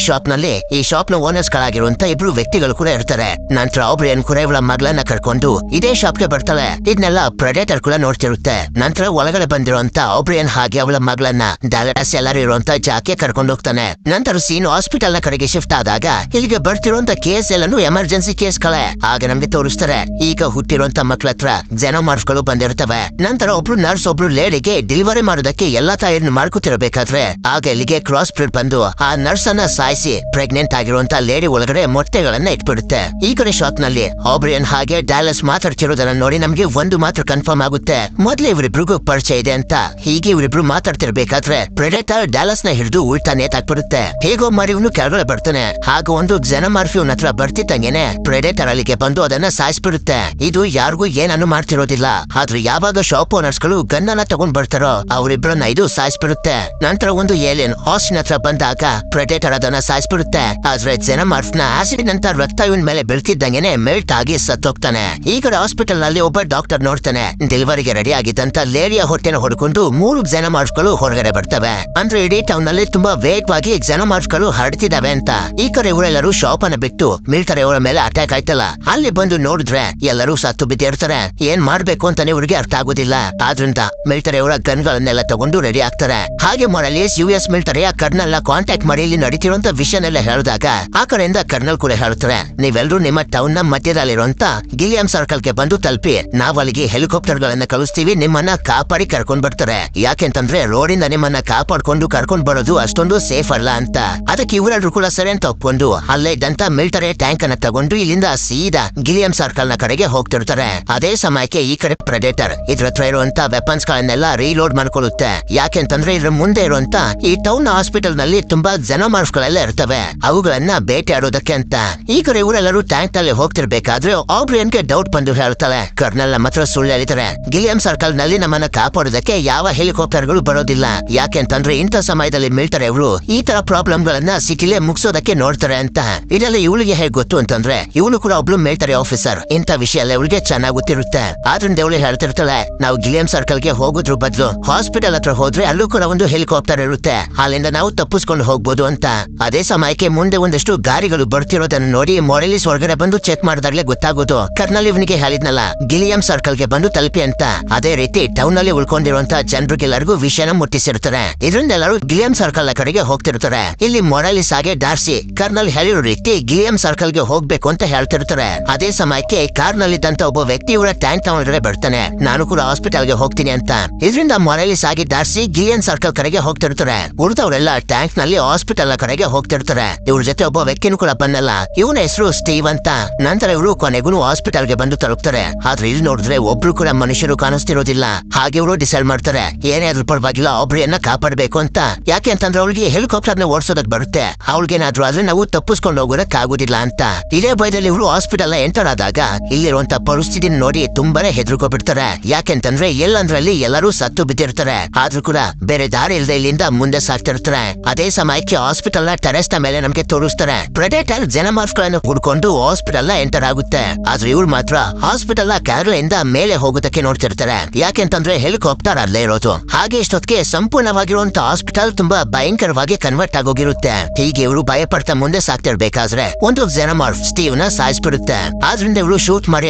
ಈ ಶಾಪ್ ನ ಓನರ್ಸ್ ಗಳಾಗಿರುವಂತ ಇಬ್ರು ವ್ಯಕ್ತಿಗಳು ಕೂಡ ಇರ್ತಾರೆ. ನಂತರ ಆಬ್ರಿಯನ್ ಕೂಡ ಇವಳ ಮಗಳನ್ನ ಕರ್ಕೊಂಡು ಇದೇ ಶಾಪ್ ಗೆ ಬರ್ತಾಳೆ. ಇದನ್ನೆಲ್ಲ ಪ್ರೆಡೇಟರ್ ಕೂಡ ನೋಡ್ತಿರುತ್ತೆ. ನಂತರ ಒಳಗಡೆ ಬಂದಿರುವಂತ ಆಬ್ರಿಯನ್ ಹಾಗೆ ಅವಳ ಮಗಳನ್ನ ಡಾಲಸ್ ಎಲ್ಲರೂ ಇರುವಂತ ಜಾಗಕ್ಕೆ ಕರ್ಕೊಂಡು ಹೋಗ್ತಾನೆ. ನಂತರ ಸೀನ್ ಹಾಸ್ಪಿಟಲ್ ನ ಕಡೆಗೆ ಶಿಫ್ಟ್ ಆದಾಗ ಇಲ್ಲಿಗೆ ಬರ್ತಿರುವಂತ ಕೇಸ್ ಎಲ್ಲಾನು ಎಮರ್ಜೆನ್ಸಿ ಕೇಸ್ ಗಳೇ. ಆಗ ನಮ್ಗೆ ತೋರಿಸ್ತಾರೆ ಈಗ ಹುಟ್ಟಿರುವಂತ ಮಕ್ಳ ಹತ್ರ ಕ್ಸೆನೋಮಾರ್ಫ್ ಗಳು ಬಂದಿರ್ತವೆ. ನಂತರ ಒಬ್ರು ನರ್ಸ್ ಒಬ್ರು ಲೇಡಿಗೆ ಡೆಲಿವರಿ ಮಾಡೋದಕ್ಕೆ ಎಲ್ಲಾ ತಯಾರಿ ಮಾಡ್ಕೊತಿರ್ಬೇಕಾದ್ರೆ ಆಗ ಇಲ್ಲಿಗೆ ಕ್ರಾಸ್ ಬ್ರೀಡ್ ಬಂದು ಆ ನರ್ಸ್ ಅನ್ನ ಸಾಯಿಸಿ ಪ್ರೆಗ್ನೆಂಟ್ ಆಗಿರುವಂತ ಲೇಡಿ ಒಳಗಡೆ ಮೊಟ್ಟೆಗಳನ್ನ ಇಟ್ಬಿಡುತ್ತೆ. ಈ ಕಡೆ ಶಾಪ್ ನಲ್ಲಿ ಆಬ್ರಿಯನ್ ಹಾಗೆ ಡ್ಯಾಲಸ್ ಮಾತಾಡ್ತಿರೋದನ್ನ ನೋಡಿ ನಮ್ಗೆ ಒಂದು ಮಾತ್ರ ಕನ್ಫರ್ಮ್ ಆಗುತ್ತೆ, ಮೊದ್ಲು ಇವರಿಬ್ರಿಗೂ ಪರಿಚಯ ಇದೆ ಅಂತ. ಹೀಗೆ ಇವರಿಬ್ರು ಮಾತಾಡ್ತಿರ್ಬೇಕಾದ್ರೆ ಪ್ರೆಡೇಟರ್ ಡ್ಯಾಲಸ್ ನ ಹಿಡಿದು ಉಲ್ಟಾ ನೇತಾಕ್ಬಿಡುತ್ತೆ. ಹೇಗೋ ಮಾಡಿ ಇವನು ಕೆಳಗಡೆ ಬರ್ತಾನೆ. ಆಗ ಒಂದು ಕ್ಸೆನೋಮಾರ್ಫ್ ಇವನ ಹತ್ರ ಬರ್ತಿದ್ದಂಗೆನೆ ಪ್ರೆಡೇಟರ್ ಅಲ್ಲಿಗೆ ಬಂದು ಅದನ್ನ ಸಾಯಿಸ್ಬಿಡುತ್ತೆ. ಇದು ಯಾರಿಗೂ ಏನನ್ನು ಮಾಡ್ತಿರೋದಿಲ್ಲ. ಆದ್ರೆ ಯಾವಾಗ ಶಾಪ್ ಓನರ್ಸ್ ಗಳು ಗನ್ನನ್ನ ತಗೊಂಡ್ ಬರ್ತಾರೋ ಅವರಿಬ್ರನ್ನ ಇದು ಸಾಯಿಸ್ಬಿಡುತ್ತೆ. ನಂತರ ಒಂದು ಏಲಿಯನ್ ಆಸ್ಟಿನ್ ಹತ್ರ ಬಂದಾಗ ಪ್ರೆಡೇಟರ್ ಅದನ್ನ ಸಾಯಿಸ್ಬಿಡುತ್ತೆ. ಆದ್ರೆ ಕ್ಸೆನೋಮಾರ್ಫ್ ನ ಆಸಿಡ್ ಅಂತ ರಕ್ತ ಇವನ್ ಮೇಲೆ ಬೀಳ್ತಿದ್ದಂಗೆನೆ ಮೆಲ್ಟ್ ಆಗಿ ಸತ್ತೋಗ್ತಾನೆ. ಈ ಕಡೆ ಹಾಸ್ಪಿಟಲ್ ನಲ್ಲಿ ಒಬ್ಬ ಡಾಕ್ಟರ್ ನೋಡ್ತಾನೆ. ಡೆಲಿವರಿಗೆ ರೆಡಿ ಆಗಿದ್ದಂತ ಲೇರಿಯ ಹೊಟ್ಟೆನ ಹೊಡ್ಕೊಂಡು 3 xenomorphs ಹೊರಗಡೆ ಬರ್ತವೆ. ಅಂದ್ರೆ ಇಡೀ ಟೌನ್ ನಲ್ಲಿ ತುಂಬಾ ವೇಗವಾಗಿ xenomorphs ಹರಡ್ತಿದಾವೆ ಅಂತ. ಈ ಕಡೆ ಇವರೆಲ್ಲರೂ ಶಾಪ್ ಅನ್ನ ಬಿಟ್ಟು ಮಿಲಿಟರಿ ಅವರ ಮೇಲೆ ಅಟ್ಯಾಕ್ ಆಯ್ತಲ್ಲ, ಅಲ್ಲಿ ಬಂದು ನೋಡಿದ್ರೆ ಎಲ್ಲರೂ ಸತ್ತು ಬಿದ್ದಿರ್ತಾರೆ. ಏನ್ ಮಾಡ್ಬೇಕು ಅಂತಾನೆ ಇವ್ರಿಗೆ ಅರ್ಥ ಆಗೋದಿಲ್ಲ. ಆದ್ರಿಂದ ಮಿಲಿಟರಿ ಅವರ ಗನ್ಗಳನ್ನೆಲ್ಲ ತಗೊಂಡು ರೆಡಿ ಆಗ್ತಾರೆ. ಹಾಗೆ ಮೊರಾಲಿಸ್ US ಮಿಲಿಟರಿಯ ಕರ್ನಲ್ ಕಾಂಟ್ಯಾಕ್ಟ್ ಮಾಡಿ ಇಲ್ಲಿ ನಡೀತಿರುವಂತ ವಿಷಯನೆಲ್ಲ ಹೇಳಿದಾಗ ಆ ಕಡೆಯಿಂದ ಕರ್ನಲ್ ಕೂಡ ಹೇಳ್ತಾರೆ, ನೀವೆಲ್ಲರೂ ನಿಮ್ಮ ಟೌನ್ ನ ಮಧ್ಯದಲ್ಲಿರುವಂತ ಗಿಲಿಯಂ ಸರ್ಕಲ್ ಗೆ ಬಂದು ತಲುಪಿ, ನಾವ್ ಅಲ್ಲಿಗೆ ಹೆಲಿಕಾಪ್ಟರ್ ಗಳನ್ನ ಕಳಿಸ್ತೀವಿ, ನಿಮ್ಮನ್ನ ಕಾಪಾಡಿ ಕರ್ಕೊಂಡ್ ಬರ್ತಾರೆ. ಯಾಕೆಂತಂದ್ರೆ ರೋಡಿಂದ ನಿಮ್ಮನ್ನ ಕಾಪಾಡ್ಕೊಂಡು ಕರ್ಕೊಂಡ್ ಬರೋದು ಅಷ್ಟೊಂದು ಸೇಫ್ ಅಲ್ಲ ಅಂತ. ಅದಕ್ಕೆ ಇವರೆಲ್ಲರೂ ಕೂಡ ಸರಿ ಅಂತ ಒಪ್ಕೊಂಡು ಅಲ್ಲೇ ಇದ್ದಂತ ಮಿಲಿಟರಿ ಟ್ಯಾಂಕ್ ಅನ್ನ ತಗೊಂಡು ಇಲ್ಲಿಂದ ಸೀದಾ ಗಿಲಿಯಂ ಸರ್ಕಲ್ ನ ಕಡೆಗೆ ಹೋಗ್ತಿರ್ತಾರೆ. ಅದೇ ಸಮಯಕ್ಕೆ ಈ ಕಡೆ ಪ್ರೆಡೇಟರ್ ಇದ್ರ ಹತ್ರ ಇರುವಂತ ವೆಪನ್ಸ್ ಗಳನ್ನೆಲ್ಲ ರೀಲೋಡ್ ಮಾಡ್ಕೊಳ್ಳುತ್ತೆ. ಯಾಕೆಂತಂದ್ರೆ ಇದ್ರ ಮುಂದೆ ಇರುವಂತ ಈ ಟೌನ್ ಹಾಸ್ಪಿಟಲ್ ನಲ್ಲಿ ತುಂಬಾ xenomorphs ಗಳೆಲ್ಲ ಇರ್ತವೆ, ಅವುಗಳನ್ನ ಬೇಟೆ ಆಡೋದಕ್ಕೆ ಅಂತ. ಈ ಕಡೆ ಇವರೆಲ್ಲರೂ ಟ್ಯಾಂಕ್ ನಲ್ಲಿ ಹೋಗ್ತಿರ್ಬೇಕಾದ್ರೆ ಆಬ್ರಿಯನ್ಗೆ ಡೌಟ್ ಬಂದು ಹೇಳ್ತಾಳೆ, ಕರ್ನಲ್ ನಮ್ಮ ಹತ್ರ ಸುಳ್ಳು ಹೇಳಿದ್ರೆ ಗಿಲಿಯಂ ಸರ್ಕಲ್ ನಲ್ಲಿ ನಮ್ಮನ್ನ ಕಾಪಾಡೋದಕ್ಕೆ ಯಾವ ಹೆಲಿಕಾಪ್ಟರ್ ಗಳು ಬರೋದಿಲ್ಲ. ಯಾಕೆಂತಂದ್ರೆ ಇಂಥ ಸಮಯದಲ್ಲಿ ಮಿಲಿಟರಿ ಅವರು ಈ ತರ ಪ್ರಾಬ್ಲಮ್ ಗಳನ್ನ ಸಿಟಿಲೇ ಮುಗಿಸೋದಕ್ಕೆ ನೋಡ್ತಾರೆ ಅಂತ. ಇದೆಲ್ಲ ಇವಳಿಗೆ ಹೇಗೆ ಗೊತ್ತು ಅಂತಂದ್ರೆ ಇವಳು ಕೂಡ ಒಬ್ಳು ಮಿಲಿಟರಿ ಆಫೀಸರ್, ಇಂಥ ವಿಷಯ ಎಲ್ಲ ಇವಳಿಗೆ ಚೆನ್ನಾಗಿ ಗೊತ್ತಿರುತ್ತೆ. ಆದ್ರಿಂದ ಇವಳು ಹೇಳ್ತಿರ್ತಾಳೆ, ನಾವು ಗಿಲಿಯಂ ಸರ್ಕಲ್ ಗೆ ಹೋಗೋದ್ರ ಬದಲು ಹಾಸ್ಪಿಟಲ್ ಹತ್ರ ಹೋದ್ರೆ ಅಲ್ಲೂ ಕೂಡ ಒಂದು ಹೆಲಿಕಾಪ್ಟರ್ ಇರುತ್ತೆ, ಅಲ್ಲಿಂದ ನಾವು ತಪ್ಪಿಸ್ಕೊಂಡು ಹೋಗ್ಬೋದು ಅಂತ. ಅದೇ ಸಮಯಕ್ಕೆ ಮುಂದೆ ಒಂದಷ್ಟು ಗಾಡಿಗಳು ಬರ್ತಿರೋದನ್ನು ನೋಡಿ ಮೊರಾಲಿಸ್ ಹೊರಗಡೆ ಬಂದು ಚೆಕ್ ಮಾಡಿದಾಗ್ಲೇ ಗೊತ್ತಾಗೋದು, ಕರ್ನಲ್ ಇವನಿಗೆ ಹೇಳಿದ್ನಲ್ಲ ಗಿಲಿಯಂ ಸರ್ಕಲ್ ಗೆ ಬಂದು ತಲುಪಿ ಅಂತ. ಅದೇ ರೀತಿ ಟೌನ್ ನಲ್ಲಿ ಉಳ್ಕೊಂಡಿರುವಂತ ಜನರಿಗೆಲ್ಲರಿಗೂ ವಿಷಯನ ಮುಟ್ಟಿಸಿರ್ತಾರೆ. ಇದರಿಂದ ಎಲ್ಲರೂ ಗಿಲಿಯಂ ಸರ್ಕಲ್ ಕಡೆಗೆ ಹೋಗ್ತಿರ್ತಾರೆ. ಇಲ್ಲಿ ಮೊರಾಲಿಸ್ ಹಾಗೆ ಡಾರ್ಸಿ ಕರ್ನಲ್ ಹೇಳಿರೋ ರೀತಿ ಗಿಲಿಯಂ ಸರ್ಕಲ್ ಗೆ ಹೋಗ್ಬೇಕು ಅಂತ ಹೇಳ್ತಿರ್ತಾರೆ. ಅದೇ ಸಮಯಕ್ಕೆ ಕಾರ್ ನಲ್ಲಿದ್ದಂತ ಒಬ್ಬ ವ್ಯಕ್ತಿ ಇವರ ಟ್ಯಾಂಕ್ ಒಳಗಡೆ ಬರ್ತಾನೆ, ನಾನು ಕೂಡ ಹಾಸ್ಪಿಟಲ್ ಗೆ ಹೋಗ್ತೀನಿ ಅಂತ. ಇದರಿಂದ ಮೊರಾಲಿಸ್ ಆಗಿ ಡಾರ್ಸಿ ಗಿಲಿಯಂ ಸರ್ಕಲ್ ಕಡೆಗೆ ಹೋಗ್ತಿರ್ತಾರೆ. ಉಳಿದವರೆಲ್ಲ ಟ್ಯಾಂಕ್ ನಲ್ಲಿ ಹಾಸ್ಪಿಟಲ್ ಕಡೆಗೆ ಹೋಗ್ತಿರ್ತಾರೆ. ಇವ್ರ ಜೊತೆ ಒಬ್ಬ ವ್ಯಕ್ತಿನೂ ಕೂಡ ಬಂದಲ್ಲ, ಇವನ ಹೆಸರು ಸ್ಟೀವ್ ಅಂತ. ನಂತರ ಇವರು ಕೊನೆಗೂ ಹಾಸ್ಪಿಟಲ್ ಗೆ ಬಂದು ತಲುಪ್ತಾರೆ. ಆದ್ರೆ ಇಲ್ಲಿ ನೋಡಿದ್ರೆ ಒಬ್ರು ಕೂಡ ಮನುಷ್ಯರು ಕಾಣಿಸ್ತಿರೋದಿಲ್ಲ. ಹಾಗೆ ಇವರು ಡಿಸೈಡ್ ಮಾಡ್ತಾರೆ, ಏನೇ ಅದ್ರ ಪರವಾಗಿಲ್ಲ ಒಬ್ರಿಯನ್ನ ಕಾಪಾಡಬೇಕು ಅಂತ. ಯಾಕೆ ಅಂತಂದ್ರೆ ಅವಳಿಗೆ ಹೆಲಿಕಾಪ್ಟರ್ ನ ಓಡಿಸೋದಕ್ ಬರುತ್ತೆ, ಅವಳಿಗೇನಾದ್ರೂ ಆದ್ರೆ ನಾವು ತಪ್ಪಿಸ್ಕೊಂಡು ಹೋಗೋದಕ್ ಆಗುದಿಲ್ಲ ಅಂತ. ಇದೇ ಭಯದಲ್ಲಿ ಇವರು ಹಾಸ್ಪಿಟಲ್ ಎಂಟರ್ ಆದಾಗ ಇಲ್ಲಿರುವಂತ ಪರಿಸ್ಥಿತಿ ನೋಡಿ ತುಂಬಾನೇ ಹೆದರ್ಕೊಬಿಡ್ತಾರೆ. ಯಾಕೆಂತಂದ್ರೆ ಎಲ್ಲಂದ್ರಲ್ಲಿ ಎಲ್ಲರೂ ಸತ್ತು ಬಿದ್ದಿರ್ತಾರೆ. ಆದ್ರೂ ಕೂಡ ಬೇರೆ ದಾರಿ ಇಲ್ಲದೆ ಇಲ್ಲಿಂದ ಮುಂದೆ ಸಾಕ್ತಿರ್ತಾರೆ. ಅದೇ ಸಮಯಕ್ಕೆ ಹಾಸ್ಪಿಟಲ್ ನ ಟೆರೆಸ್ ನ ಮೇಲೆ ನಮ್ಗೆ ತೋರಿಸ್ತಾರೆ, ಪ್ರೆಡೇಟರ್ xenomorphs ಗಳನ್ನು ಹುಡ್ಕೊಂಡು ಹಾಸ್ಪಿಟಲ್ ನ ಎಂಟರ್ ಆಗುತ್ತೆ. ಆದ್ರೆ ಇವ್ರು ಮಾತ್ರ ಹಾಸ್ಪಿಟಲ್ ನ ಕಾರ್ಗಳಿಂದ ಮೇಲೆ ಹೋಗೋದಕ್ಕೆ ನೋಡ್ತಿರ್ತಾರೆ. ಯಾಕೆಂತಂದ್ರೆ ಹೆಲಿಕಾಪ್ಟರ್ ಅಲ್ಲೇ ಇರೋದು. ಹಾಗೆ ಇಷ್ಟೊತ್ತಿಗೆ ಸಂಪೂರ್ಣವಾಗಿರುವಂತ ಹಾಸ್ಪಿಟಲ್ ತುಂಬಾ ಭಯಂಕರವಾಗಿ ಕನ್ವರ್ಟ್ ಆಗೋಗಿರುತ್ತೆ. ಹೀಗೆ ಇವರು ಭಯ ಪಡ್ತಾ ಮುಂದೆ ಸಾಕ್ತಿರ್ಬೇಕಾದ್ರೆ ಒಂದು xenomorph ಸ್ಟೀವ್ ನ ಸಾಯಿಸ್ಬಿಡುತ್ತೆ. ಆದ್ರಿಂದ ಇವರು ಶೂಟ್ ಮಾಡಿ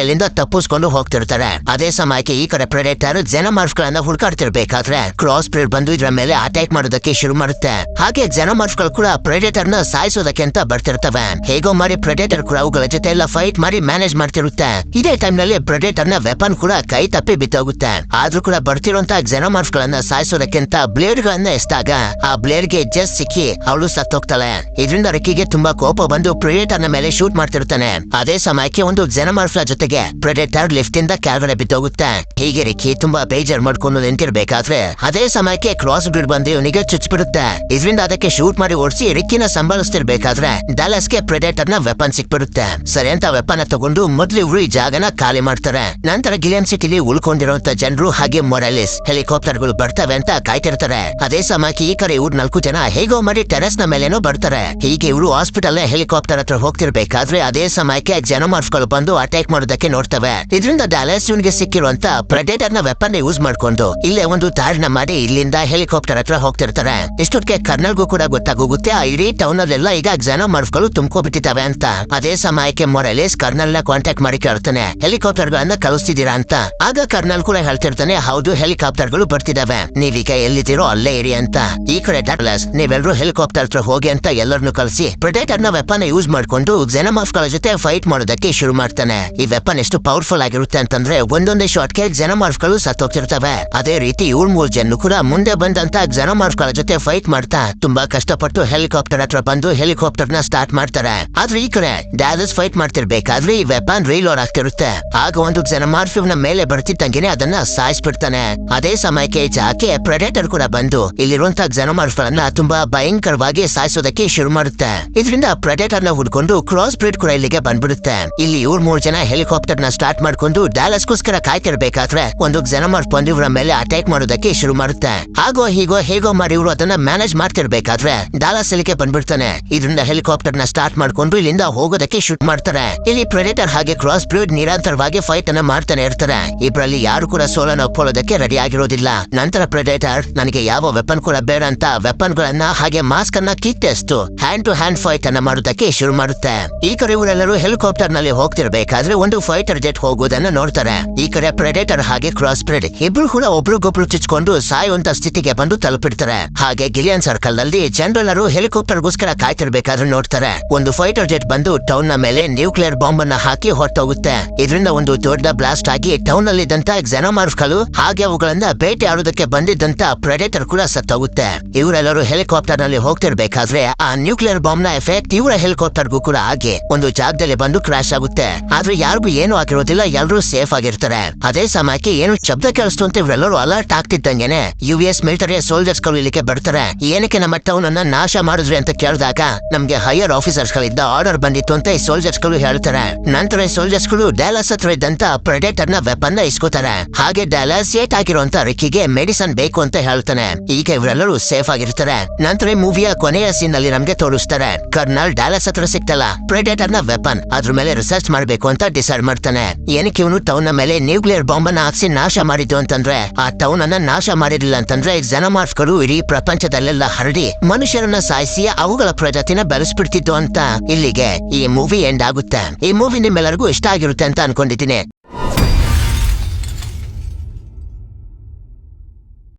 ಅಲ್ಲಿಂದ ತಪ್ಪಿಸ್ಕೊಂಡು ಹೋಗ್ತಿರ್ತಾರೆ. ಅದೇ ಸಮಯಕ್ಕೆ ಈ ಕಡೆ ಪ್ರೆಡೇಟರ್ xenomorphs ಗಳನ್ನ ಹುಡ್ಕಾಡ್ತಿರ್ಬೇಕಾದ್ರೆ ಕ್ರಾಸ್ ಬ್ರೀಡ್ ಬಂದು ಇದ್ರ ಮೇಲೆ ಅಟ್ಯಾಕ್ ಮಾಡೋದಕ್ಕೆ ಶುರು ಮಾಡುತ್ತೆ. ಹಾಗೆ xenomorphs ಗಳು ಕೂಡ ಪ್ರೆಡೇಟರ್ ನ ಸಾಯಿಸೋದಕ್ಕೆ ಅಂತ ಬರ್ತಿರ್ತವೆ. ಹೇಗೋ ಮಾಡಿ ಪ್ರೆಡೇಟರ್ ಕೂಡ ಅವುಗಳ ಜೊತೆ ಎಲ್ಲ ಫೈಟ್ ಮಾಡಿ ಮ್ಯಾನೇಜ್ ಮಾಡ್ತಿರುತ್ತೆ. ಇದೇ ಟೈಮ್ ನಲ್ಲಿ ಪ್ರೆಡೇಟರ್ ನ ವೆಪನ್ ಕೂಡ ಕೈ ತಪ್ಪಿ ಬಿತ್ತೋಗುತ್ತೆ. ಆದ್ರೂ ಕೂಡ ಬರ್ತಿರುವಂತ xenomorphs ಗಳನ್ನ ಸಾಯಿಸೋದಕ್ಕೆ ಅಂತ ಬ್ಲೇಡ್ ಗಳನ್ನ ಎಸ್ದಾಗ ಆ ಬ್ಲೇಡ್ ಗೆ ಜಸ್ಟ್ ಸಿಕ್ಕಿ ಅವಳು ಸತ್ತೋಗ್ತಾಳೆ. ಇದರಿಂದ ರಿಕ್ಕಿಗೆ ತುಂಬಾ ಕೋಪ ಬಂದು ಪ್ರೆಡೇಟರ್ ನ ಮೇಲೆ ಶೂಟ್ ಮಾಡ್ತಿರ್ತಾನೆ. ಅದೇ ಸಮಯಕ್ಕೆ ಒಂದು xenomorphs ಜೊತೆಗೆ ಪ್ರೆಡೇಟರ್ ಲಿಫ್ಟ್ ಇಂದ ಕೆಳಗಡೆ ಬಿದ್ದೋಗುತ್ತೆ. ಹೀಗೆ ರಿಕ್ಕಿ ತುಂಬಾ ಬೇಜಾರ್ ಮಾಡ್ಕೊಂಡು ನಿಂತಿರ್ಬೇಕಾದ್ರೆ ಅದೇ ಸಮಯಕ್ಕೆ ಕ್ರಾಸ್ ಬ್ರೀಡ್ ಬಂದು ಇವನಿಗೆ ಚುಚ್ಚಿಬಿಡುತ್ತೆ. ಇದರಿಂದ ಅದಕ್ಕೆ ಶೂಟ್ ಮಾಡಿ ಓಡಿಸಿ ರಿಕ್ಕಿನ ಸಂಭಾಳಿಸ್ತಿರ್ಬೇಕಾದ್ರೆ ಡಾಲಸ್ಗೆ ಪ್ರೆಡೇಟರ್ ನ ವೆಪನ್ ಸಿಕ್ಬಿಡುತ್ತೆ. ಸರಿ ಅಂತ ವೆಪನ್ ತಗೊಂಡು ಮೊದ್ಲು ಇವ್ರು ಈ ಜಾಗನ ಖಾಲಿ ಮಾಡ್ತಾರೆ. ನಂತರ ಗಿಲಿಯಂ ಸಿಟಿಲಿ ಉಳ್ಕೊಂಡಿರುವಂತ ಜನರು ಹಾಗೆ ಮೊರಾಲಿಸ್ ಹೆಲಿಕಾಪ್ಟರ್ ಗಳು ಬರ್ತವೆ ಅಂತ ಕಾಯ್ತಿರ್ತಾರೆ. ಅದೇ ಸಮಯಕ್ಕೆ ಈ ಕಡೆ ಇವ್ರು 4 ಜನ ಹೇಗೋ ಮಾಡಿ ಟೆರೆಸ್ ನ ಮೇಲೇನೋ ಬರ್ತಾರೆ. ಹೀಗೆ ಇವರು ಹಾಸ್ಪಿಟಲ್ ಹೆಲಿಕಾಪ್ಟರ್ ಹತ್ರ ಹೋಗ್ತಿರ್ಬೇಕಾದ್ರೆ ಅದೇ ಸಮಯಕ್ಕೆ xenomorphs ಗಳು ಬಂದು ಅಟ್ಯಾಕ್ ಮಾಡೋದಕ್ಕೆ ನೋಡ್ತವೆ. ಇದರಿಂದ ಡಾಲಸ್ ಇವನಿಗೆ ಸಿಕ್ಕಿರುವಂತ ಪ್ರೆಡೇಟರ್ ನ ವೆಪನ್ ಯೂಸ್ ಮಾಡ್ಕೊಂಡು ಇಲ್ಲೇ ಒಂದು ದಾರಿನ ಮಾಡಿ ಇಲ್ಲಿಂದ ಹೆಲಿಕಾಪ್ಟರ್ ಹತ್ರ ಹೋಗ್ತಿರ್ತಾರೆ. ಇಷ್ಟೊತ್ತಿಗೆ ಕರ್ನಲ್ಗೂ ಕೂಡ ಗೊತ್ತಾಗೋಗುತ್ತೆ ಆ ಇಡೀ ಟೌನ್ ಅಲ್ಲೆಲ್ಲ ಈಗ xenomorphs ಗಳು ತುಂಬ್ಕೋಬಿಟ್ಟಿದ್ದಾವೆ ಅಂತ. ಅದೇ ಸಮಯಕ್ಕೆ ಮೊರಾಲಿಸ್ ಕರ್ನಲ್ ನ ಕಾಂಟ್ಯಾಕ್ಟ್ ಮಾಡಿ ಕೇಳ್ತಾನೆ, ಹೆಲಿಕಾಪ್ಟರ್ ಗಳನ್ನ ಕಳಿಸ್ತಿದ್ದೀರಾ ಅಂತ. ಆಗ ಕರ್ನಲ್ ಕೂಡ ಹೇಳ್ತಿರ್ತಾನೆ, ಹೌದು ಹೆಲಿಕಾಪ್ಟರ್ ಗಳು ಬರ್ತಿದಾವೆ, ನೀವೀಗ ಎಲ್ಲಿದ್ದೀರೋ ಅಲ್ಲೇ ಇರಿ ಅಂತ. ಈ ಕಡೆ ಡಾಲಸ್, ನೀವೆಲ್ಲರೂ ಹೆಲಿಕಾಪ್ಟರ್ ಹತ್ರ ಹೋಗಿ ಅಂತ ಎಲ್ಲರನ್ನು ಕಳಿಸಿ ಪ್ರೆಡೇಟರ್ ನ ವೆಪನ್ ಯೂಸ್ ಮಾಡ್ಕೊಂಡು xenomorphs ಗಳ ಜೊತೆ ಫೈಟ್ ಮಾಡೋದಕ್ಕೆ ಶುರು ಮಾಡ್ತಾನೆ. ಈ ವೆಪನ್ ಎಷ್ಟು ಪವರ್ಫುಲ್ ಆಗಿರುತ್ತೆ ಅಂತಂದ್ರೆ ಒಂದೊಂದೇ ಶಾಟ್ ಗೆ xenomorphs ಗಳು ಸತ್ತೋಗ್ತಿರ್ತವೆ. ಅದೇ ರೀತಿ ಇವ್ರ 3 ಜನ ಕೂಡ ಮುಂದೆ ಬಂದಂತ xenomorphs ಗಳ ಜೊತೆ ಫೈಟ್ ಮಾಡ್ತಾ ತುಂಬಾ ಕಷ್ಟಪಟ್ಟು ಹೆಲಿಕಾಪ್ಟರ್ ಹತ್ರ ಬಂದು ಹೆಲಿಕಾಪ್ಟರ್ ನ ಸ್ಟಾರ್ಟ್ ಮಾಡ್ತಾರೆ. ಆದ್ರೆ ಈ ಕಡೆ ಡಾಲಸ್ ಫೈಟ್ ಮಾಡ್ತಿರ್ಬೇಕಾದ್ರೆ ಈ ವೆಪನ್ ರೀಲೋಡ್ ಆಗ್ತಿರುತ್ತೆ. ಆಗ ಒಂದು xenomorph ನ ಮೇಲೆ ಬರ್ತಿದ್ದಂಗೆನೆ ಅದನ್ನ ಸಾಯಿಸ್ಬಿಡ್ತಾನೆ. ಅದೇ ಸಮಯಕ್ಕೆ ಜಾಕೆ ಪ್ರೆಡೇಟರ್ ಕೂಡ ಬಂದು ಇಲ್ಲಿರುವಂತ xenomorphs ಗಳನ್ನ ತುಂಬಾ ಭಯಂಕರವಾಗಿ ಸಾಯಿಸೋದಕ್ಕೆ ಶುರು ಮಾಡುತ್ತೆ. ಇದರಿಂದ ಪ್ರೆಡೇಟರ್ ನ ಹುಡ್ಕೊಂಡು ಕ್ರಾಸ್ ಬ್ರೀಡ್ ಕೂಡ ಇಲ್ಲಿಗೆ ಬಂದ್ಬಿಡುತ್ತೆ. ಇಲ್ಲಿ ಇವ್ರ 3 ಜನ ಹೆಲಿಕಾಪ್ಟರ್ ನ ಸ್ಟಾರ್ಟ್ ಮಾಡ್ಕೊಂಡು ಡಾಲಸ್ಗೋಸ್ಕರ ಕಾಯ್ತಿರ್ಬೇಕಾದ್ರೆ ಒಂದು xenomorph ಬಂದು ಇವರ ಮೇಲೆ ಅಟ್ಯಾಕ್ ಮಾಡೋದಕ್ಕೆ ಶುರು ಮಾಡುತ್ತೆ. ಹಾಗೋ ಹೀಗೋ ಹೇಗೋ ಮಾಡಿ ಇವರು ಅದನ್ನ ಮ್ಯಾನೇಜ್ ಮಾಡ್ತಿರ್ಬೇಕಾದ್ರೆ ಡಾಲಸ್ ಇಲ್ಲಿಗೆ ಬಂದ್ಬಿಡ್ತಾನೆ. ಇದರಿಂದ ಹೆಲಿಕಾಪ್ಟರ್ ನ ಸ್ಟಾರ್ಟ್ ಮಾಡ್ಕೊಂಡು ಇಲ್ಲಿಂದ ಹೋಗೋದಕ್ಕೆ ಶೂಟ್ ಮಾಡ್ತಾರೆ. ಇಲ್ಲಿ ಪ್ರೆಡೇಟರ್ ಹಾಗೆ ಕ್ರಾಸ್ ಬ್ರೀಡ್ ನಿರಂತರವಾಗಿ ಫೈಟ್ ಅನ್ನ ಮಾಡ್ತಾನೆ ಇರ್ತಾರೆ. ಇಬ್ಬರಲ್ಲಿ ಯಾರು ಕೂಡ ಸೋಲನ್ನು ಒಪ್ಕೊಳ್ಳೋದಕ್ಕೆ ರೆಡಿ ಆಗಿರೋದಿಲ್ಲ. ನಂತರ ಪ್ರೆಡೇಟರ್ ನನಗೆ ಯಾವ ವೆಪನ್ ಕೂಡ ಬೇಡ ಅಂತ ವೆಪನ್ ಗಳನ್ನ ಹಾಗೆ ಮಾಸ್ಕ್ ಅನ್ನ ಕಿತ್ತೆಸ್ತು ಹ್ಯಾಂಡ್ ಟು ಹ್ಯಾಂಡ್ ಫೈಟ್ ಅನ್ನ ಮಾಡೋದಕ್ಕೆ ಶುರು ಮಾಡುತ್ತೆ. ಈ ಕಡೆ ಇವರೆಲ್ಲರೂ ಹೆಲಿಕಾಪ್ಟರ್ ನಲ್ಲಿ ಹೋಗ್ತಿರ್ಬೇಕಾದ್ರೆ ಒಂದು ಫೈಟರ್ ಜೆಟ್ ಹೋಗುವುದನ್ನ ನೋಡ್ತಾರೆ. ಈ ಕಡೆ ಪ್ರೆಡೇಟರ್ ಹಾಗೆ ಕ್ರಾಸ್ ಬ್ರೀಡ್ ಇಬ್ರು ಕೂಡ ಒಬ್ರಿಗೊಬ್ರು ಚುಚ್ಕೊಂಡು ಸಾಯುವಂತ ಸ್ಥಿತಿಗೆ ಬಂದು ತಲುಪಿರ್ತಾರೆ. ಹಾಗೆ ಗಿಲಿಯನ್ ಸರ್ಕಲ್ ನಲ್ಲಿ ಜನರೆಲ್ಲರೂ ಹೆಲಿಕಾಪ್ಟರ್ ಗೋಸ್ಕರ ಕಾಯ್ತಿರ್ಬೇಕಾದ್ರೆ ನೋಡ್ತಾರೆ ಒಂದು ಫೈಟರ್ ಜೆಟ್ ಬಂದು ಟೌನ್ ನ ಮೇಲೆ ನ್ಯೂಕ್ಲಿಯರ್ ಬಾಂಬ್ ಅನ್ನ ಹಾಕಿ ಹೊರಟೋಗುತ್ತೆ. ಇದರಿಂದ ಒಂದು ದೊಡ್ಡ ಬ್ಲಾಸ್ಟ್ ಆಗಿ ಟೌನ್ ನಲ್ಲಿದ್ದಂತ xenomorph ಗಳು ಹಾಗೆ ಅವುಗಳನ್ನ ಬೇಟೆ ಆಡೋದಕ್ಕೆ ಬಂದಿದ್ದಂತ ಪ್ರೆಡೇಟರ್ ಕೂಡ ಸತ್ತೋಗುತ್ತೆ. ಇವರೆಲ್ಲರೂ ಹೆಲಿಕಾಪ್ಟರ್ ನಲ್ಲಿ ಹೋಗ್ತಿರ್ಬೇಕಾದ್ರೆ ಆ ನ್ಯೂಕ್ಲಿಯರ್ ಬಾಂಬ್ ನ ಎಫೆಕ್ಟ್ ಇವರ ಹೆಲಿಕಾಪ್ಟರ್ಗೂ ಕೂಡ ಆಗಿ ಒಂದು ಜಾಗದಲ್ಲಿ ಬಂದು ಕ್ರಾಶ್ ಆಗುತ್ತೆ. ಆದ್ರೆ ಯಾರಿಗೂ ಏನು ಆಗಿರೋದಿಲ್ಲ, ಎಲ್ಲರೂ ಸೇಫ್ ಆಗಿರ್ತಾರೆ. ಅದೇ ಸಮಯಕ್ಕೆ ಏನು ಶಬ್ದ ಕೇಳಿಸ್ತು ಅಂತ ಇವರೆಲ್ಲರೂ ಅಲರ್ಟ್ ಆಗ್ತಿದ್ದಂಗೆನೆ US ಮಿಲಿಟರಿ ಸೋಲ್ಜರ್ಸ್ ಗಳು ಇಲ್ಲಿಗೆ ಬರ್ತಾರೆ. ಏನಕ್ಕೆ ನಮ್ಮ ಟೌನ್ ಅನ್ನ ನಾಶ ಮಾಡಿದ್ರಿ ಅಂತ ಕೇಳಿದಾಗ ನಮ್ಗೆ ಹೈಯರ್ ಆಫೀಸರ್ಸ್ ಗಳಿಂದ ಆರ್ಡರ್ ಬಂದಿತ್ತು ಅಂತ ಈ ಸೋಲ್ಜರ್ಸ್ ಗಳು ಹೇಳ್ತಾರೆ. ನಂತರ ಈ ಸೋಲ್ಜರ್ಸ್ ಗಳು ಡ್ಯಾಲಸ್ ಹತ್ರ ಇದ್ದಂತ ಪ್ರೆಡೇಟರ್ ನ ವೆಪನ್ ನ ಇಸ್ಕೋತಾರೆ. ಹಾಗೆ ಡ್ಯಾಲಸ್ ಏಟ್ ಆಗಿರುವಂತ ರಿಕ್ಕಿಗೆ ಮೆಡಿಸನ್ ಬೇಕು ಅಂತ ಹೇಳ್ತಾನೆ. ಈಗ ಇವರೆಲ್ಲರೂ ಸೇಫ್ ಆಗಿರ್ತಾರೆ. ನಂತರ ಈ ಮೂವಿಯ ಕೊನೆಯ ಸೀನ್ ನಲ್ಲಿ ನಮ್ಗೆ ತೋರಿಸ್ತಾರೆ ಕರ್ನಲ್ ಡ್ಯಾಲಸ್ ಹತ್ರ ಸಿಕ್ತಲ್ಲ ಪ್ರೆಡೇಟರ್ ನ ವೆಪನ್, ಅದ್ರ ಮೇಲೆ ರಿಸರ್ಚ್ ಮಾಡ್ಬೇಕು ಅಂತ ಡಿಸೈಡ್ ಮಾಡ್ತಾನೆ. ಏನಕ್ಕೆ ಇವನು ಟೌನ್ ನ ಮೇಲೆ ನ್ಯೂಕ್ಲಿಯರ್ ಬಾಂಬ್ ಅನ್ನ ಹಾಕ್ಸಿ ನಾಶ ಮಾಡಿದ್ದು ಅಂತಂದ್ರೆ ಆ ಟೌನ್ ಅನ್ನ ನಾಶ ಮಾಡಿರಲಿಲ್ಲ ಅಂತಂದ್ರೆ xenomorph ಗಳು ಇಡೀ ಪ್ರಪಂಚದಲ್ಲೆಲ್ಲ ಹರಡಿ ಮನುಷ್ಯರನ್ನ ಸಾಯಿಸಿ ಅವುಗಳ ಪ್ರಜಾತಿನ ಬೆಳೆಸ್ಬಿಡ್ತಿತ್ತು ಅಂತ. ಇಲ್ಲಿಗೆ ಈ ಮೂವಿ ಎಂಡ್ ಆಗುತ್ತೆ. ಈ ಮೂವಿ ನಿಮ್ಮೆಲ್ಲರಿಗೂ ಇಷ್ಟ ಆಗಿರುತ್ತೆ ಅಂತ ಅನ್ಕೊಂಡಿದ್ದೀನಿ.